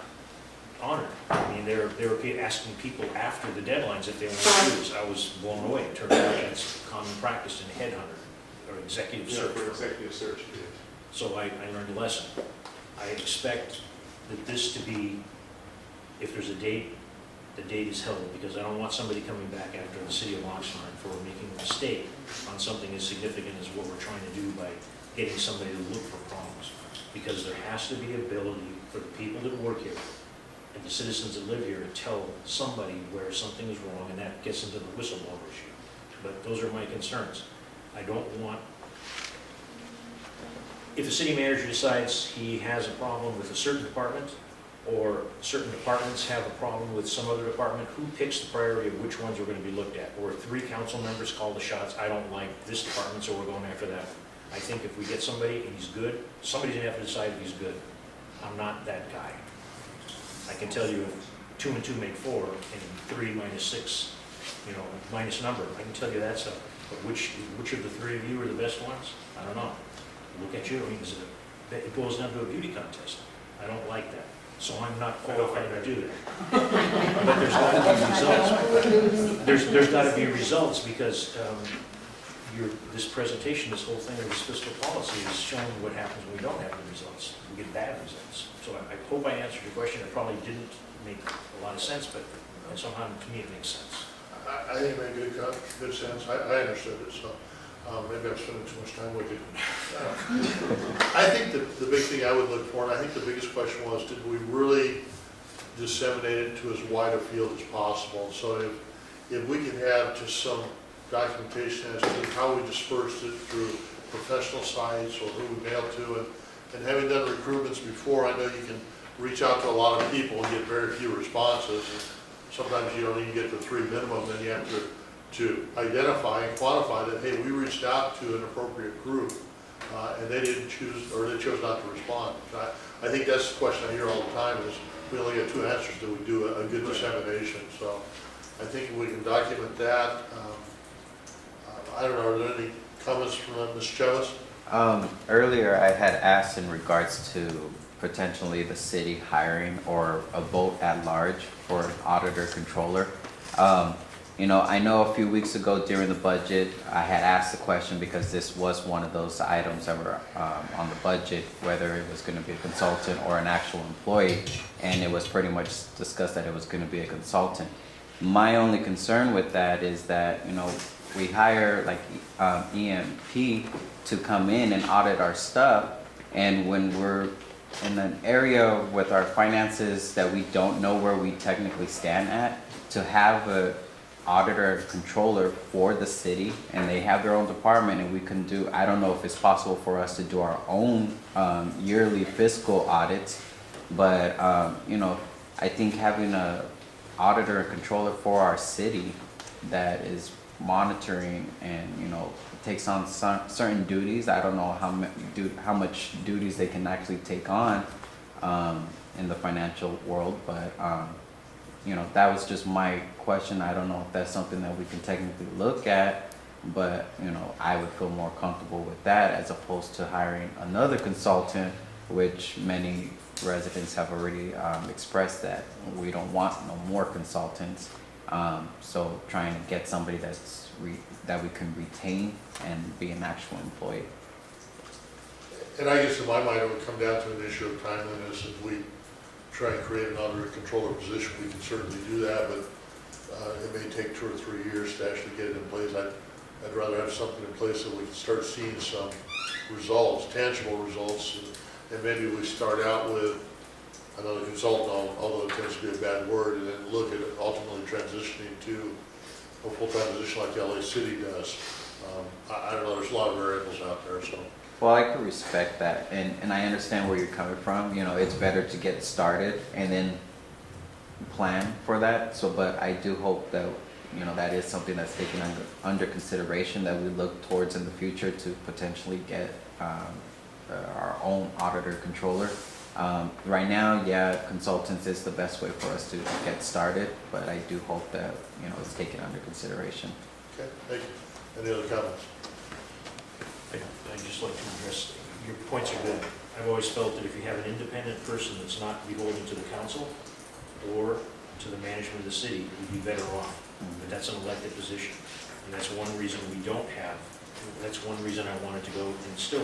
honored. I mean, they're asking people after the deadlines if they want to do this. I was blown away. It turned out that's common practice in headhunter or executive search. For executive search, it is. So I learned a lesson. I expect that this to be, if there's a date, the date is held, because I don't want somebody coming back after the city of Oxnard for making a mistake on something as significant as what we're trying to do by getting somebody to look for problems. Because there has to be ability for the people that work here and the citizens that live here to tell somebody where something is wrong, and that gets into the whistleblower issue. But those are my concerns. I don't want, if the city manager decides he has a problem with a certain department, or certain departments have a problem with some other department, who picks the priority of which ones are going to be looked at? Or 3 council members call the shots, I don't like this department, so we're going after that. I think if we get somebody and he's good, somebody's going to have to decide if he's good. I'm not that guy. I can tell you if 2 and 2 make 4, and 3 minus 6, minus number, I can tell you that stuff. But which of the 3 of you are the best ones? I don't know. Look at you, I mean, it boils down to a beauty contest. I don't like that. So I'm not qualified to do that. But there's got to be results. There's got to be results, because this presentation, this whole thing of this fiscal policy is showing what happens when we don't have the results. We get bad results. So I hope I answered your question. It probably didn't make a lot of sense, but somehow to me it makes sense. I think it made good sense. I understood it, so maybe I'm spending too much time with you. I think the big thing I would look for, and I think the biggest question was, did we really disseminate it to as wide a field as possible? So if we can have just some documentation as to how we dispersed it through professional sites or who we mailed to, and having done recruitments before, I know you can reach out to a lot of people and get very few responses. And sometimes you don't even get the 3 minimum, then you have to identify and quantify that, hey, we reached out to an appropriate group and they didn't choose, or they chose not to respond. I think that's the question I hear all the time is, we only get 2 answers, do we do a good dissemination? So I think if we can document that. I don't know, are there any comments from Ms. Chavez? Earlier I had asked in regards to potentially the city hiring or a vote at large for an auditor controller. I know a few weeks ago during the budget, I had asked the question because this was one of those items that were on the budget, whether it was going to be a consultant or an actual employee, and it was pretty much discussed that it was going to be a consultant. My only concern with that is that, we hire like EMP to come in and audit our stuff, and when we're in an area with our finances that we don't know where we technically stand at, to have a auditor controller for the city, and they have their own department, and we can do, I don't know if it's possible for us to do our own yearly fiscal audits, but I think having a auditor and controller for our city that is monitoring and takes on certain duties. I don't know how much duties they can actually take on in the financial world, but that was just my question. I don't know if that's something that we can technically look at, but I would feel more comfortable with that as opposed to hiring another consultant, which many residents have already expressed that we don't want no more consultants. So trying to get somebody that we can retain and be an actual employee. And I guess in my mind, it would come down to an issue of timeliness. If we try and create an auditor controller position, we can certainly do that, but it may take 2 or 3 years to actually get it in place. I'd rather have something in place that we can start seeing some results, tangible results, and maybe we start out with another consultant, although it tends to be a bad word, and then look at it ultimately transitioning to a full-time position like LA City does. I don't know, there's a lot of variables out there, so. Well, I can respect that, and I understand where you're coming from. It's better to get started and then plan for that. So, but I do hope that you know, that is something that's taken under consideration that we look towards in the future to potentially get our own auditor controller. Right now, yeah, consultants is the best way for us to get started, but I do hope that, you know, it's taken under consideration. Okay, thank you. Any other comments? I'd just like to address, your points are good. I've always felt that if you have an independent person that's not beholden to the council or to the management of the city, you'd be better off. But that's an elected position. And that's one reason we don't have, that's one reason I wanted to go and still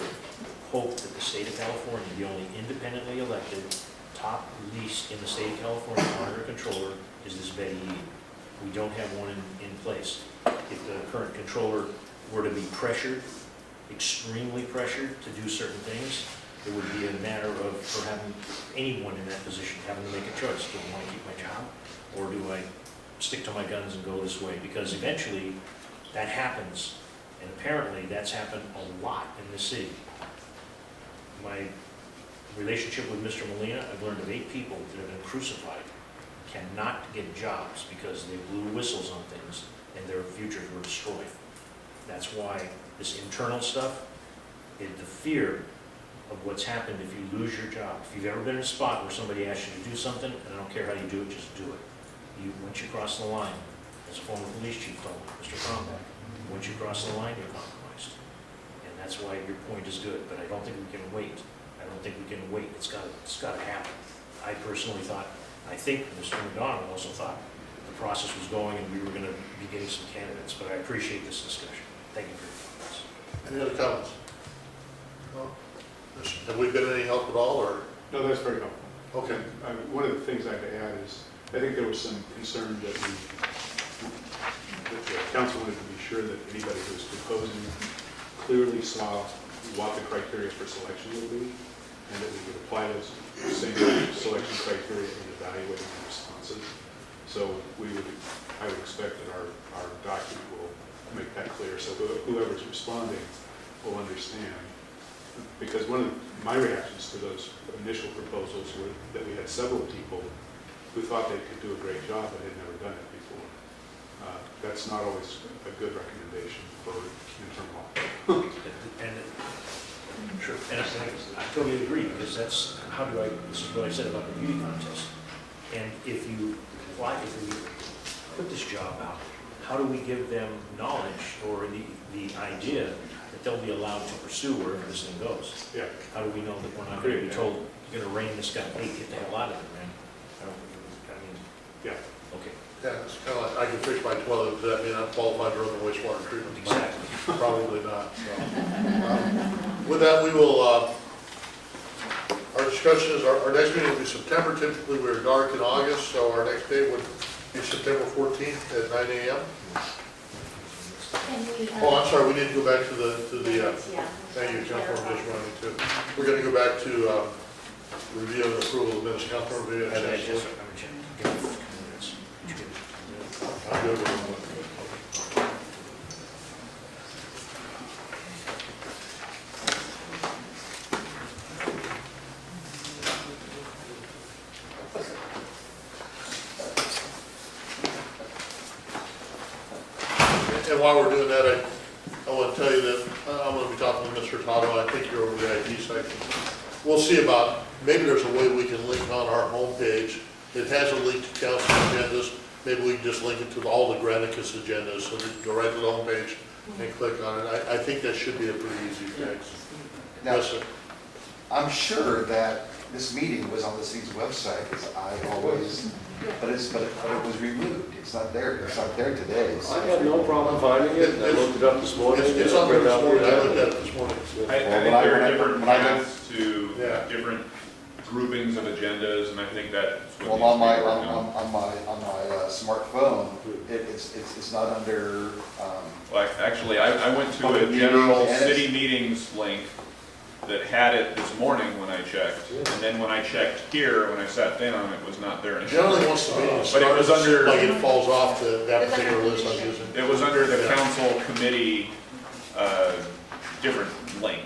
hope that the state of California, the only independently elected, top least in the state of California auditor controller is this Betty Eadie. We don't have one in place. If the current controller were to be pressured, extremely pressured to do certain things, it would be a matter of, for having anyone in that position, having to make a choice. Do I want to keep my job, or do I stick to my guns and go this way? Because eventually, that happens, and apparently that's happened a lot in the city. My relationship with Mr. Molina, I've learned of 8 people that have been crucified, cannot get jobs because they blew whistles on things and their futures were destroyed. That's why this internal stuff, the fear of what's happened if you lose your job. If you've ever been in a spot where somebody asks you to do something, and I don't care how you do it, just do it. Once you cross the line, as a former police chief told me, Mr. Cromback, once you cross the line, you're compromised. And that's why your point is good, but I don't think we can wait. I don't think we can wait. It's got to happen. I personally thought, I think Mr. MacDonald also thought the process was going and we were going to be getting some candidates, but I appreciate this discussion. Thank you for your comments. Any other comments? No? Have we been any help at all, or? No, that's very helpful. Okay. One of the things I'd add is, I think there was some concern that the council wanted to be sure that anybody who was proposing clearly saw what the criteria for selection would be, and that we would apply those same selection criteria in evaluating the responses. So I would expect that our document will make that clear, so whoever's responding will understand. Because one of my reactions to those initial proposals were that we had several people who thought they could do a great job but had never done it before. That's not always a good recommendation for internal audit. Sure. And I totally agree, because that's, this is what I said about the beauty contest. And if we put this job out, how do we give them knowledge or the idea that they'll be allowed to pursue wherever this thing goes? Yeah. How do we know that we're not going to be told, you're going to rein this guy, hey, get the hell out of it, man? Yeah. Okay. Yeah, it's kind of like, I can fix my toilet, does that mean I'm qualified for urban wastewater treatment? Exactly. Probably not. So. With that, we will, our discussion is, our next meeting will be September. Typically, we're dark in August, so our next day would be September 14th at 9 a.m. Oh, I'm sorry, we need to go back to the thank you, Councilman, just running too. We're going to go back to review and approval of minutes. Councilman, review and I'm good with it. And while we're doing that, I want to tell you that I'm going to be talking to Mr. Totto. I think you're over the IT section. We'll see about, maybe there's a way we can link on our homepage. It has a link to council agendas. Maybe we can just link it to all the Granicus agendas, so you can go right to the homepage and click on it. I think that should be a pretty easy fix. Now, Yes, sir. I'm sure that this meeting was on the city's website, because I always, but it was removed. It's not there. It's not there today. I had no problem finding it, I looked it up this morning. It's on there this morning. I looked at it this morning. I think there are different paths to different groupings of agendas, and I think that's what Well, needs to on be worked on. my smartphone, it's not under. Well, actually, I went to Public a general meetings, and city meetings link that had it this morning when I checked, and then when I checked here, when I sat down, it was not there anymore. Generally, once the meeting But it was starts, under, like it falls off that particular list I'm using. it was under the council committee, different link.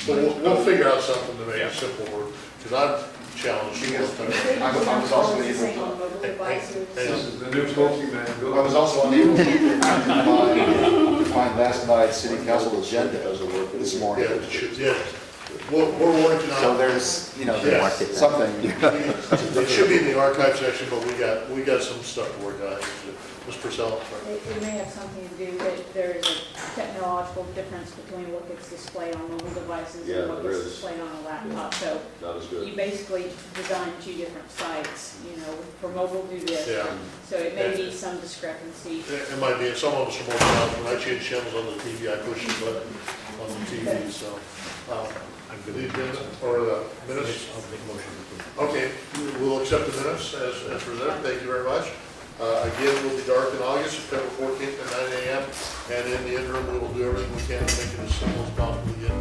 But we'll figure out something to make it simple work. Because challenged. Because I was also able to, Hang on. the new Pokemon. I was also unable to find last night's city council agenda this morning. Yeah, it should, yeah. We're working on. So there's, you know, Yeah. there's something. It should be in the archive section, but we got some stuff to work on. Ms. Perello. It may have something to do that there is a technological difference between what gets displayed on mobile devices Yeah, and what there gets is. displayed on a laptop. So Not as good. you basically design two different sites, you know, for mobile do this. Yeah. So it may be some discrepancy. It might be, and some of us are more challenged. When I change channels on the TV, I push the button on the TV, so. The agenda, or the minutes? I'll make a motion to approve. Okay, we'll accept the minutes as presented. Thank you very much. Again, it will be dark in August, September 14th at 9 a.m. And in the interim, we will do everything we can to make it as simple as possible to get